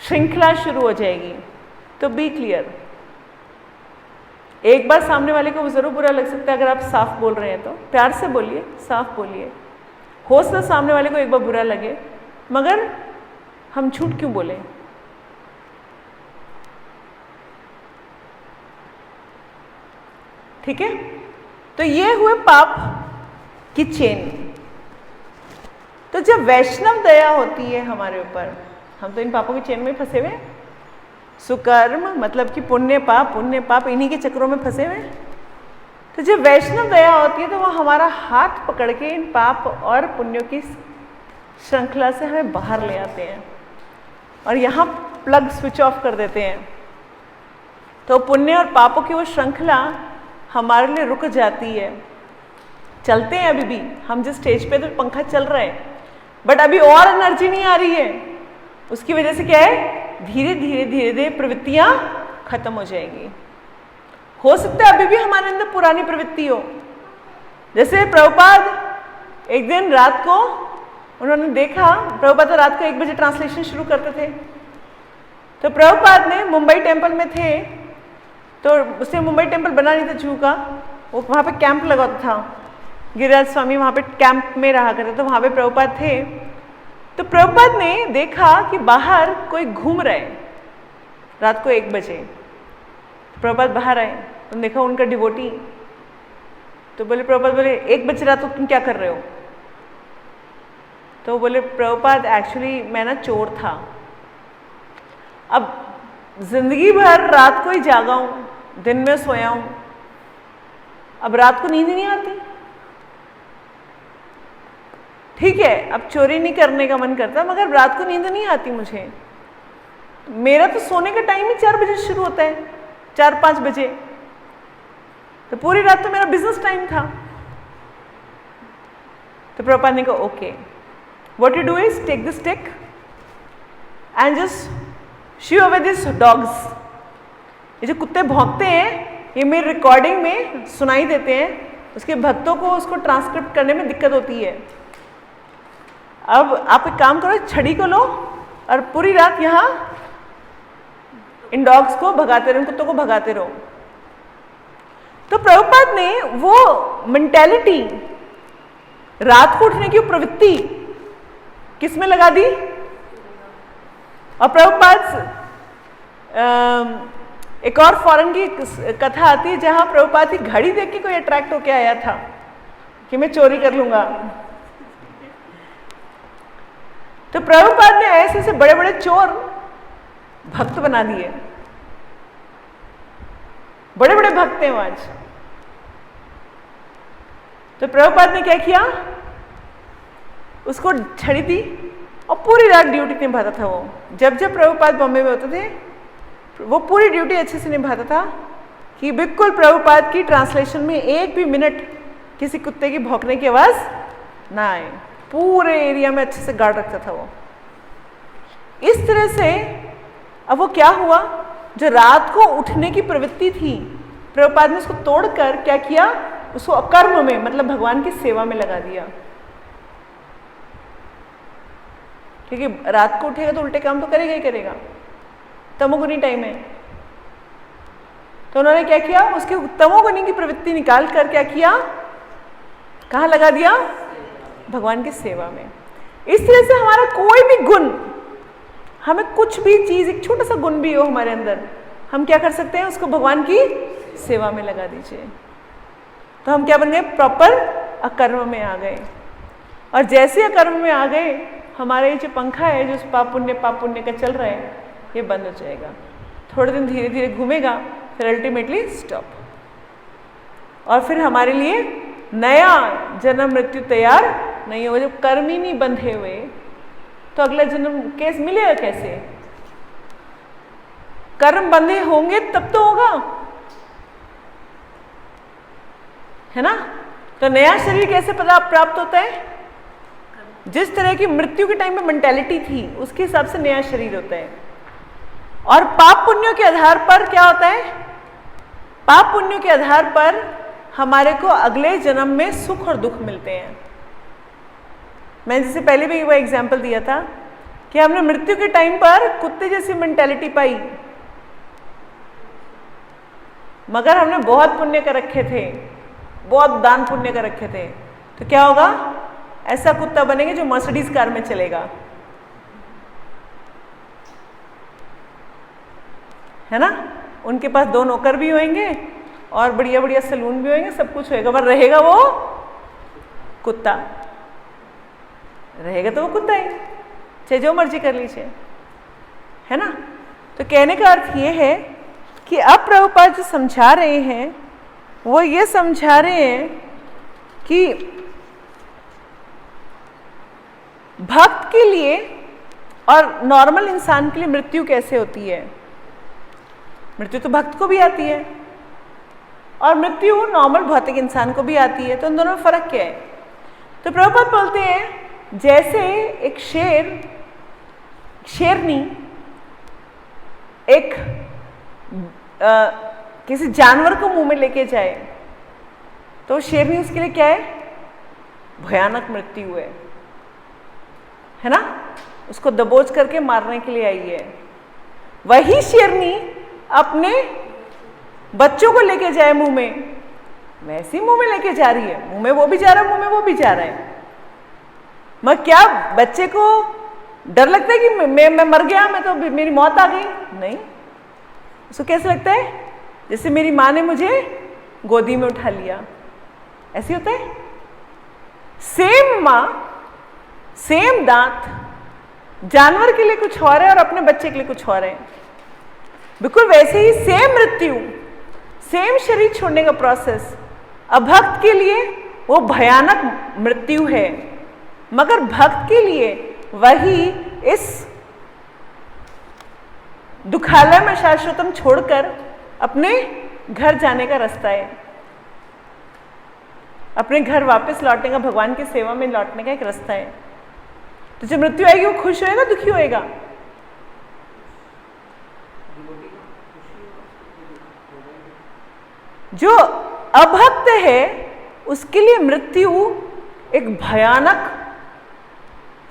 श्रृंखला शुरू हो जाएगी। तो बी क्लियर। एक बार सामने वाले को जरूर बुरा लग सकता है, अगर आप साफ बोल रहे हैं तो प्यार से बोलिए, साफ बोलिए। हो सकता सामने वाले को एक बार बुरा लगे, मगर हम झूठ क्यों बोले? ठीक है, तो ये हुए पाप की चेन। तो जब वैष्णव दया होती है हमारे ऊपर, हम तो इन पापों की चेन में फंसे हुए, सुकर्म मतलब कि पुण्य पाप इन्हीं के चक्रों में फंसे हुए। तो जब वैष्णव दया होती है तो वो हमारा हाथ पकड़ के इन पाप और पुण्यों की श्रृंखला से हमें बाहर ले आते हैं और यहाँ प्लग स्विच ऑफ कर देते हैं। तो पुण्य और पापों की वो श्रृंखला हमारे लिए रुक जाती है। चलते हैं अभी भी, हम जिस स्टेज पे तो पंखा चल रहा है, बट अभी और एनर्जी नहीं आ रही है। उसकी वजह से क्या है, धीरे धीरे धीरे धीरे प्रवृत्तियां खत्म हो जाएंगी। हो सकता है अभी भी हमारे अंदर पुरानी प्रवृत्ति हो। जैसे प्रभुपाद एक दिन रात को उन्होंने देखा, प्रभुपाद रात को 1 बजे ट्रांसलेशन शुरू करते थे, तो प्रभुपाद ने मुंबई टेम्पल में थे, तो उसने मुंबई टेम्पल बना नहीं था जू का, वो वहाँ पे कैंप लगा था, गिरिराज स्वामी वहाँ पे कैंप में रहा करते, तो वहाँ पे प्रभुपाद थे। तो प्रभुपाद ने देखा कि बाहर कोई घूम रहा है रात को 1 बजे। तो प्रभुपाद बाहर आए, तो देखा उनका डिवोटी, तो बोले प्रभुपाद बोले 1 बजे रात को तुम क्या कर रहे हो? तो बोले प्रभुपाद एक्चुअली मैं ना चोर था, अब जिंदगी भर रात को ही जागा हूँ, दिन में सोया हूँ, अब रात को नींद नहीं आती। ठीक है, अब चोरी नहीं करने का मन करता, मगर रात को नींद नहीं आती मुझे। मेरा तो सोने का टाइम ही 4 बजे शुरू होता है, 4-5 बजे, तो पूरी रात तो मेरा बिजनेस टाइम था। तो प्रभुपाद ने कहा okay, what you do is take the stick and just shoo away this dogs. ये जो कुत्ते भौंकते हैं ये मेरी रिकॉर्डिंग में सुनाई देते हैं, उसके भक्तों को उसको ट्रांसक्रिप्ट करने में दिक्कत होती है। अब आप एक काम करो, छड़ी को लो और पूरी रात यहाँ इन डॉग्स को भगाते रहो, इन कुत्तों को भगाते रहो। तो प्रभुपाद ने वो मेंटेलिटी, रात को उठने की प्रवृत्ति किस में लगा दी। और प्रभुपाद एक और फॉरेन की कथा आती है जहां प्रभुपाद की घड़ी देख के कोई अट्रैक्ट होके आया था कि मैं चोरी कर लूंगा। तो प्रभुपाद ने ऐसे ऐसे बड़े बड़े चोर भक्त बना दिए, बड़े बड़े भक्त हैं आज। तो प्रभुपाद ने क्या किया, उसको छड़ी दी और पूरी रात ड्यूटी निभाता था वो। जब जब प्रभुपाद बॉम्बे में होते थे वो पूरी ड्यूटी अच्छे से निभाता था कि बिल्कुल प्रभुपाद की ट्रांसलेशन में एक भी मिनट किसी कुत्ते की भौंकने की आवाज़ ना आए। पूरे एरिया में अच्छे से गार्ड रखता था वो। इस तरह से अब वो क्या हुआ, जो रात को उठने की प्रवृत्ति थी प्रभुपाद ने उसको तोड़कर क्या किया, उसको कर्म में मतलब भगवान की सेवा में लगा दिया। क्योंकि रात को उठेगा तो उल्टे काम तो करेगा ही करेगा, तमोगुनी टाइम है। तो उन्होंने क्या किया, उसके तमोगुनी की प्रवृत्ति निकाल कर क्या किया, कहाँ लगा दिया, भगवान की सेवा में। इस तरह से हमारा कोई भी गुण, हमें कुछ भी चीज, एक छोटा सा गुण भी हो हमारे अंदर, हम क्या कर सकते हैं, उसको भगवान की सेवा में लगा दीजिए। तो हम क्या बन गए, प्रॉपर अकर्म में आ गए। और जैसे अकर्म में आ गए, हमारा ये जो पंखा है जो पाप पुण्य का चल रहा है, ये बंद हो जाएगा। थोड़े दिन धीरे धीरे घूमेगा, फिर अल्टीमेटली स्टॉप। और फिर हमारे लिए नया जन्म मृत्यु तैयार नहीं होगा। जब कर्म ही नहीं बंधे हुए तो अगला जन्म कैसे मिलेगा, कैसे? कर्म बंधे होंगे तब तो होगा, है ना। तो नया शरीर कैसे प्राप्त होता है, जिस तरह की मृत्यु के टाइम में मेंटालिटी थी उसके हिसाब से नया शरीर होता है। और पाप पुण्यों के आधार पर क्या होता है, पाप पुण्यों के आधार पर हमारे को अगले जन्म में सुख और दुख मिलते हैं। मैंने जैसे पहले भी वो एग्जाम्पल दिया था कि हमने मृत्यु के टाइम पर कुत्ते जैसी मेंटालिटी पाई, मगर हमने बहुत पुण्य कर रखे थे, बहुत दान पुण्य कर रखे थे, तो क्या होगा, ऐसा कुत्ता बनेंगे जो मर्सिडीज कार में चलेगा, है ना। उनके पास 2 नौकर भी होंगे और बढ़िया बढ़िया सैलून भी होंगे, सब कुछ होएगा, पर रहेगा वो कुत्ता, रहेगा तो वो कुत्ता ही, चाहे जो मर्जी कर लीजिए, है ना। तो कहने का अर्थ ये है कि अब प्रभुपाद जो समझा रहे हैं वो ये समझा रहे हैं कि भक्त के लिए और नॉर्मल इंसान के लिए मृत्यु कैसे होती है। मृत्यु तो भक्त को भी आती है, और मृत्यु नॉर्मल भौतिक इंसान को भी आती है, तो उन दोनों में फर्क क्या है? तो प्रभुपाद बोलते हैं जैसे एक शेरनी एक किसी जानवर को मुंह में लेके जाए, तो शेरनी उसके लिए क्या है? भयानक मृत्यु है ना? उसको दबोच करके मारने के लिए आई है। वही शेरनी अपने बच्चों को लेके जाए मुंह में, वैसे ही मुंह में लेके जा रही है, मुंह में वो भी जा रहा है, मुंह में वो भी जा रहा है। मगर क्या बच्चे को डर लगता है कि मैं मर गया, मैं तो मेरी मौत आ गई? नहीं, उसको कैसे लगता है? जैसे मेरी माँ ने मुझे गोदी में उठा लिया, ऐसे होता है। सेम माँ, सेम दांत, जानवर के लिए कुछ और है और अपने बच्चे के लिए कुछ और है। बिल्कुल वैसे ही सेम मृत्यु, सेम शरीर छोड़ने का प्रोसेस अभक्त के लिए वो भयानक मृत्यु है, मगर भक्त के लिए वही इस दुखालय में शाश्वतम छोड़कर अपने घर जाने का रास्ता है, अपने घर वापस लौटने का, भगवान की सेवा में लौटने का एक रास्ता है। तो जब मृत्यु आएगी वो खुश होएगा, दुखी होएगा? जो अभक्त है उसके लिए मृत्यु एक भयानक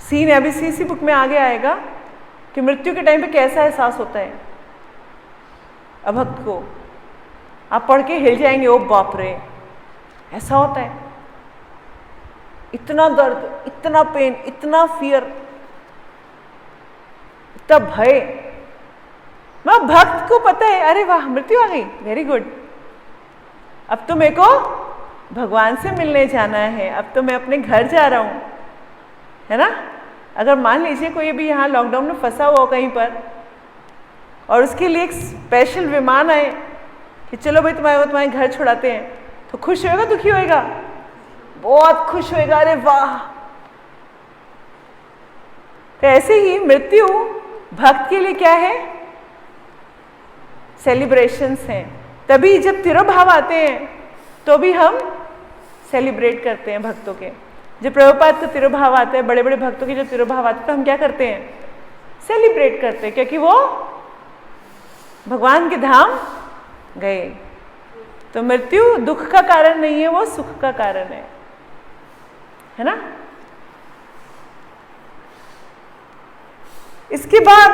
सीन है। अभी सीसी बुक में आगे आएगा कि मृत्यु के टाइम पे कैसा एहसास होता है अभक्त को। आप पढ़ के हिल जाएंगे, ओ बाप रे, ऐसा होता है। इतना दर्द, इतना पेन, इतना फियर, इतना भय। मैं भक्त को पता है, अरे वाह मृत्यु आ गई, वेरी गुड, अब तो मेरे को भगवान से मिलने जाना है, अब तो मैं अपने घर जा रहा हूं, है ना? अगर मान लीजिए कोई भी यहाँ लॉकडाउन में फंसा हुआ हो कहीं पर और उसके लिए एक स्पेशल विमान आए कि चलो भाई तुम्हारे घर छुड़ाते हैं, तो खुश होएगा, दुखी होएगा? बहुत खुश होएगा, अरे वाह। तो ऐसे ही मृत्यु भक्त के लिए क्या है? सेलिब्रेशंस हैं। तभी जब तिरोभाव आते हैं तो भी हम सेलिब्रेट करते हैं भक्तों के। जब प्रभुपाद का तिरोभाव आता है, बड़े बड़े भक्तों के जब तिरोभाव आते हैं, तो हम क्या करते हैं? सेलिब्रेट करते हैं, क्योंकि वो भगवान के धाम गए। तो मृत्यु दुख का कारण नहीं है, वो सुख का कारण है ना? इसके बाद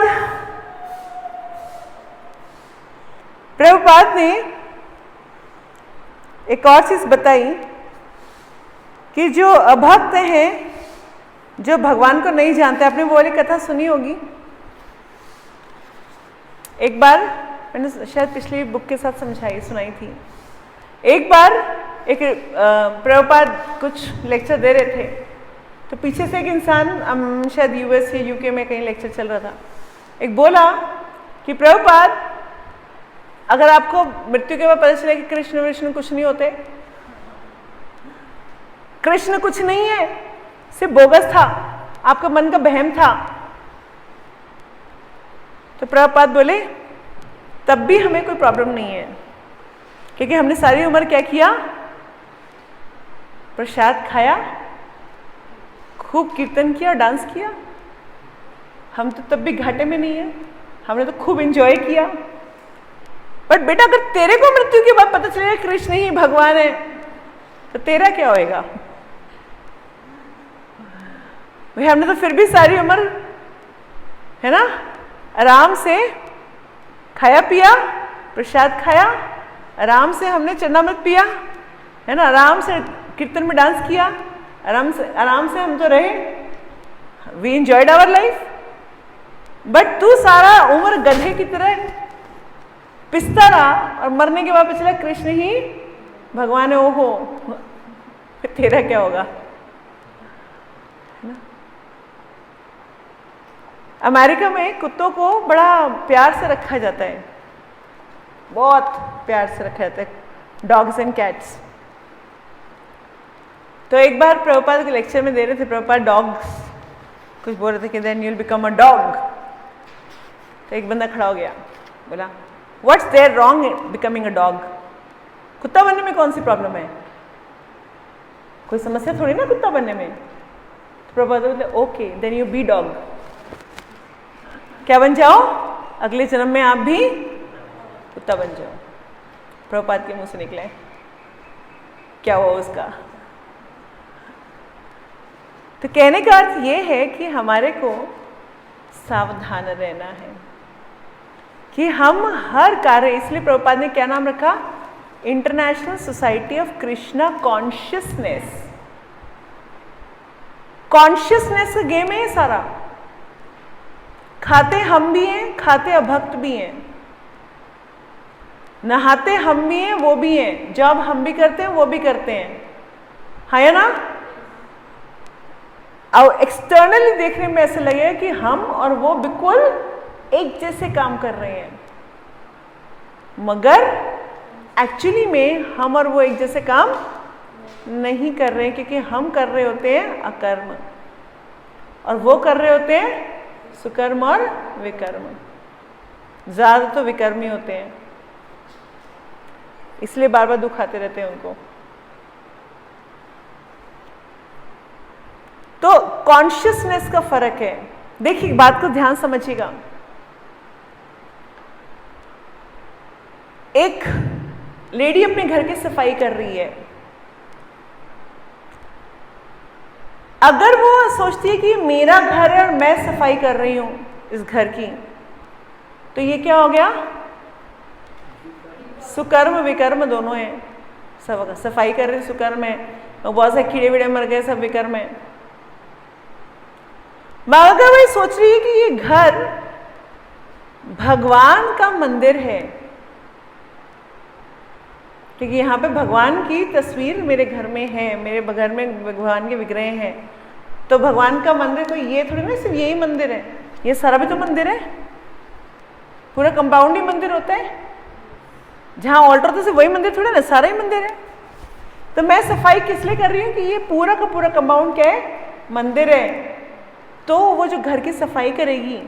प्रभुपाद ने एक और चीज बताई कि जो अभक्त हैं, जो भगवान को नहीं जानते, आपने वो वाली कथा सुनी होगी। एक बार मैंने शायद पिछली बुक के साथ सुनाई थी। एक बार एक प्रभुपाद कुछ लेक्चर दे रहे थे, तो पीछे से एक इंसान, शायद यूएस या यूके में कहीं लेक्चर चल रहा था, एक बोला कि प्रभुपाद, अगर आपको मृत्यु के बाद पता चले कि कृष्ण विष्णु कुछ नहीं होते, कृष्ण कुछ नहीं है, सिर्फ बोगस था, आपका मन का बहम था, तो प्रभुपाद बोले तब भी हमें कोई प्रॉब्लम नहीं है, क्योंकि हमने सारी उम्र क्या किया? प्रसाद खाया, खूब कीर्तन किया, डांस किया। हम तो तब भी घाटे में नहीं है, हमने तो खूब एंजॉय किया। बट बेटा, अगर तेरे को मृत्यु के बाद पता चलेगा कृष्ण ही भगवान है, तो तेरा क्या होएगा? भाई हमने तो फिर भी सारी उम्र, है ना, आराम से खाया पिया, प्रसाद खाया, आराम से हमने चरणामृत पिया, है ना, आराम से कीर्तन में डांस किया, आराम से हम तो रहे, we enjoyed our life. But तू सारा उम्र गधे की तरह पिसता रहा और मरने के बाद पता चला कृष्ण ही भगवान है, ओहो, तेरा क्या होगा? अमेरिका में कुत्तों को बड़ा प्यार से रखा जाता है, बहुत प्यार से रखा जाता है, डॉग्स एंड कैट्स। तो एक बार प्रभुपाद के लेक्चर में दे रहे थे, प्रभुपाद डॉग्स कुछ बोल रहे थे कि then you will become a dog. तो एक बंदा खड़ा हो गया, बोला what's there wrong in becoming a dog? कुत्ता बनने में कौन सी प्रॉब्लम है? कोई समस्या थोड़ी ना कुत्ता बनने में। तो प्रभुपाद बोलते okay then you be dog. क्या बन जाओ? अगले जन्म में आप भी कुत्ता बन जाओ। प्रभुपाद के मुंह से निकले। क्या हुआ उसका? तो कहने का अर्थ ये है कि हमारे को सावधान रहना है कि हम हर कार्य, इसलिए प्रभुपाद ने क्या नाम रखा? International society of Krishna consciousness. Consciousness का गेम है ये सारा। खाते हम भी हैं, खाते अभक्त भी हैं, नहाते हम भी हैं, वो भी हैं, जॉब हम भी करते हैं, वो भी करते हैं, है ना? और एक्सटर्नली देखने में ऐसा लगेगा कि हम और वो बिल्कुल एक जैसे काम कर रहे हैं, मगर एक्चुअली में हम और वो एक जैसे काम नहीं कर रहे हैं, क्योंकि हम कर रहे होते हैं अकर्म और वो कर रहे होते हैं सुकर्म और विकर्म। ज्यादा तो विकर्मी होते हैं, इसलिए बार बार दुख आते रहते हैं उनको। तो कॉन्शियसनेस का फर्क है। देखिए बात को ध्यान समझिएगा। एक लेडी अपने घर की सफाई कर रही है। अगर वो सोचती है कि मेरा घर है और मैं सफाई कर रही हूं इस घर की, तो ये क्या हो गया? सुकर्म विकर्म दोनों है। सब सफाई कर रही सुकर्म है, और बहुत से कीड़े वीड़े मर गए, सब विकर्म है। अगर वही सोच रही है कि ये घर भगवान का मंदिर है, क्योंकि यहाँ पे भगवान की तस्वीर मेरे घर में है, मेरे घर में भगवान के विग्रह हैं, तो भगवान का मंदिर कोई ये थोड़ी ना सिर्फ यही मंदिर है, ये सारा भी तो मंदिर है, पूरा कंपाउंड ही मंदिर होता है। जहाँ ऑल्टर तो सिर्फ वही मंदिर थोड़ा ना, सारा ही मंदिर है। तो मैं सफाई किस लिए कर रही हूँ कि ये पूरा का पूरा कंपाउंड क्या है? मंदिर है। तो वो जो घर की सफाई करेगी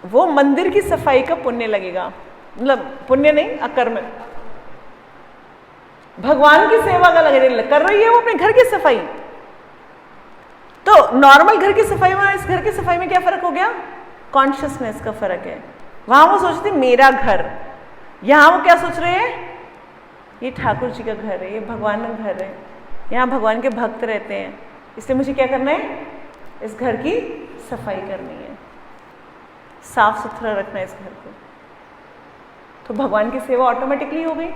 वो मंदिर की सफाई का पुण्य लगेगा, मतलब पुण्य नहीं अकर्म, भगवान की सेवा का लगने कर रही है वो अपने घर की सफाई। तो नॉर्मल घर की सफाई में इस घर की सफाई में क्या फर्क हो गया? कॉन्शियसनेस का फर्क है। वहां वो सोचती मेरा घर, यहां वो क्या सोच रहे हैं? ये ठाकुर जी का घर है, ये भगवान का घर है, यहाँ भगवान के भक्त रहते हैं, इसलिए मुझे क्या करना है? इस घर की सफाई करनी है, साफ सुथरा रखना है इस घर को। तो भगवान की सेवा ऑटोमेटिकली हो गई।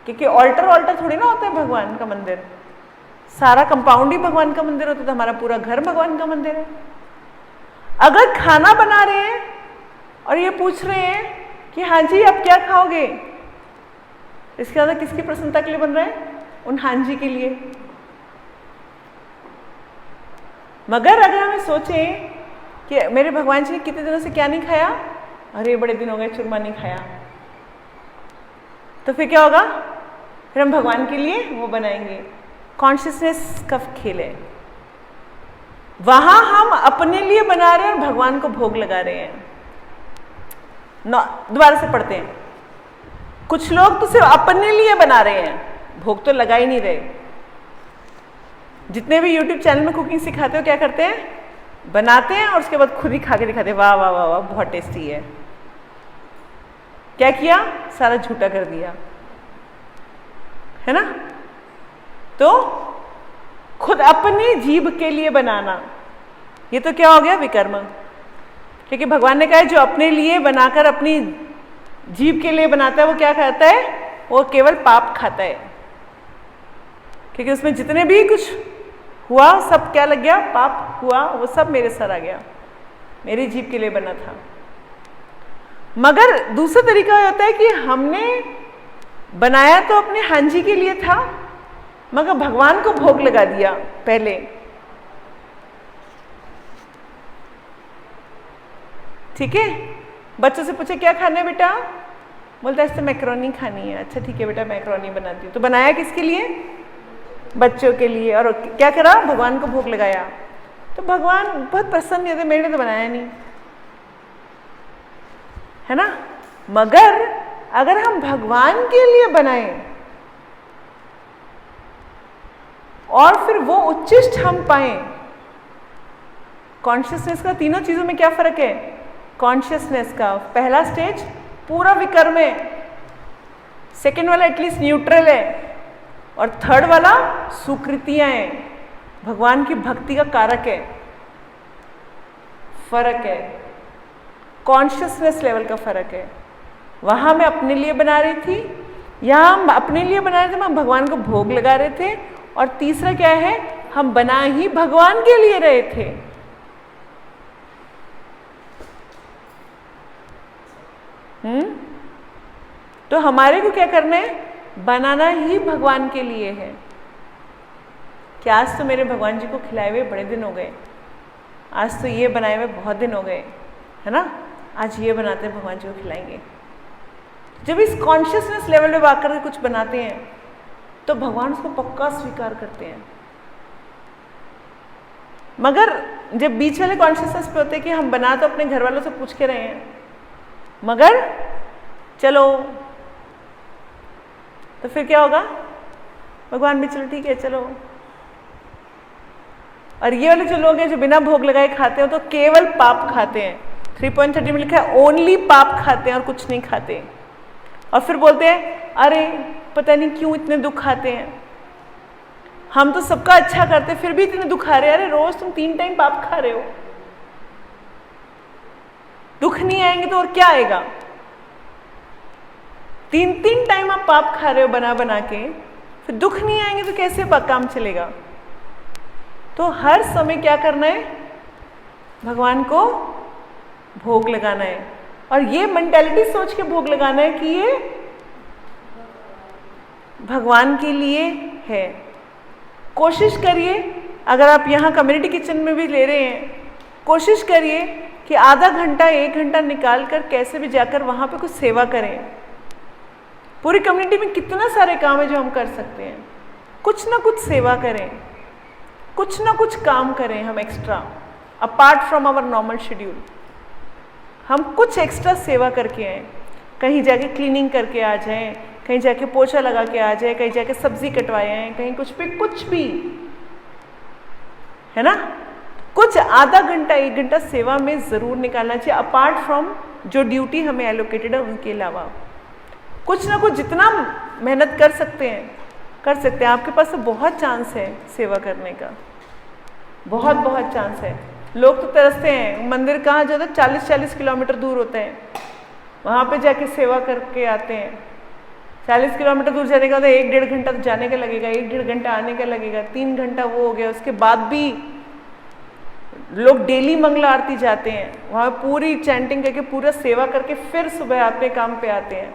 क्योंकि ऑल्टर थोड़ी ना होता है भगवान का मंदिर, सारा कंपाउंड ही भगवान का मंदिर होता है, तो हमारा पूरा घर भगवान का मंदिर है। अगर खाना बना रहे हैं और ये पूछ रहे हैं कि हाँ जी आप क्या खाओगे, इसके ज्यादा किसकी प्रसन्नता के लिए बन रहा है? उन हाँ जी के लिए। मगर अगर हमें सोचें कि मेरे भगवान जी ने कितने दिनों से क्या नहीं खाया, अरे बड़े दिन हो गए चूरमा नहीं खाया, तो फिर क्या होगा? फिर हम भगवान के लिए वो बनाएंगे। कॉन्शियसनेस का खेल है। वहां हम अपने लिए बना रहे हैं और भगवान को भोग लगा रहे हैं। दोबारा से पढ़ते हैं। कुछ लोग तो सिर्फ अपने लिए बना रहे हैं, भोग तो लगा ही नहीं रहे। जितने भी YouTube चैनल में कुकिंग सिखाते हो क्या करते हैं? बनाते हैं और उसके बाद खुद ही खा के दिखाते हैं, वाह वाह वाह वाह बहुत टेस्टी है। क्या किया? सारा झूठा कर दिया, है ना? तो खुद अपनी जीभ के लिए बनाना, ये तो क्या हो गया? विकर्म। क्योंकि भगवान ने कहा है जो अपने लिए बनाकर अपनी जीभ के लिए बनाता है वो क्या खाता है? वो केवल पाप खाता है, क्योंकि उसमें जितने भी कुछ हुआ सब क्या लग गया? पाप हुआ, वो सब मेरे सर आ गया, मेरी जीभ के लिए बना था। मगर दूसरा तरीका होता है कि हमने बनाया तो अपने हाँ जी के लिए था, मगर भगवान को भोग लगा दिया पहले। ठीक है? बच्चों से पूछे क्या खाना है बेटा? बोलता है इससे मैक्रोनी खानी है। अच्छा ठीक है बेटा मैक्रोनी बनाती हूँ। तो बनाया किसके लिए? बच्चों के लिए। और क्या करा? भगवान को भोग लगाया। तो भगवान बहुत प्रसन्न नहीं होते, मेरे ने तो बनाया नहीं, है ना। मगर अगर हम भगवान के लिए बनाएं और फिर वो उच्चिष्ट हम पाएं, कॉन्शियसनेस का तीनों चीजों में क्या फर्क है? कॉन्शियसनेस का पहला स्टेज पूरा विकर्म है, सेकेंड वाला एटलीस्ट न्यूट्रल है, और थर्ड वाला सुकृतियां हैं, भगवान की भक्ति का कारक है। फर्क है, कॉन्शियसनेस लेवल का फर्क है। वहां मैं अपने लिए बना रही थी, यहां हम अपने लिए बना रहे थे, हम भगवान को भोग लगा रहे थे। और तीसरा क्या है? हम बना ही भगवान के लिए रहे थे। तो हमारे को क्या करना है? बनाना ही भगवान के लिए है। कि आज तो मेरे भगवान जी को खिलाए हुए बड़े दिन हो गए, आज तो ये बनाए हुए बहुत दिन हो गए, है ना, आज ये बनाते हैं, भगवान जी को खिलाएंगे। जब इस कॉन्शियसनेस लेवल पे आकर के कुछ बनाते हैं तो भगवान उसको पक्का स्वीकार करते हैं। मगर जब बीच वाले कॉन्शियसनेस पे होते हैं कि हम बना तो अपने घर वालों से पूछ के रहे हैं, मगर चलो, तो फिर क्या होगा? भगवान भी चलो ठीक है चलो। और ये वाले जो लोग हैं जो बिना भोग लगाए खाते हैं तो केवल पाप खाते हैं। 3.30 में लिखा है ओनली पाप खाते हैं और कुछ नहीं खाते। और फिर बोलते हैं अरे पता नहीं क्यों इतने दुख आते हैं, हम तो सबका अच्छा करते फिर भी इतने दुख आ रहे हैं। अरे रोज तुम 3 टाइम पाप खा रहे हो, दुख नहीं आएंगे तो और क्या आएगा? 3 टाइम आप पाप खा रहे हो बना बना के, फिर दुख नहीं आएंगे तो कैसे काम चलेगा? तो हर समय क्या करना है? भगवान को भोग लगाना है। और ये मेंटालिटी सोच के भोग लगाना है कि ये भगवान के लिए है। कोशिश करिए, अगर आप यहाँ कम्युनिटी किचन में भी ले रहे हैं, कोशिश करिए कि आधा घंटा 1 घंटा निकाल कर कैसे भी जाकर वहाँ पे कुछ सेवा करें। पूरी कम्युनिटी में कितना सारे काम है जो हम कर सकते हैं। कुछ ना कुछ सेवा करें, कुछ ना कुछ काम करें हम extra, apart from our normal schedule. हम कुछ एक्स्ट्रा सेवा करके आए, कहीं जाके क्लीनिंग करके आ जाएं, कहीं जाके पोछा लगा के आ जाए, कहीं जाके सब्जी कटवाए आए, कहीं कुछ भी, है ना। कुछ आधा घंटा 1 घंटा सेवा में ज़रूर निकालना चाहिए, अपार्ट फ्रॉम जो ड्यूटी हमें एलोकेटेड है उनके अलावा। कुछ ना कुछ जितना मेहनत कर सकते हैं कर सकते हैं। आपके पास तो बहुत चांस है सेवा करने का, बहुत चांस है। लोग तो तरसते हैं, मंदिर कहाँ जाता है 40-40 किलोमीटर दूर होते हैं, वहाँ पे जाके सेवा करके आते हैं। 40 किलोमीटर दूर जाने का तो 1-1.5 घंटा तो जाने का लगेगा, 1-1.5 घंटा आने का लगेगा, 3 घंटा वो हो गया। उसके बाद भी लोग डेली मंगला आरती जाते हैं, वहाँ पूरी चैंटिंग करके पूरा सेवा करके फिर सुबह अपने काम पे आते हैं।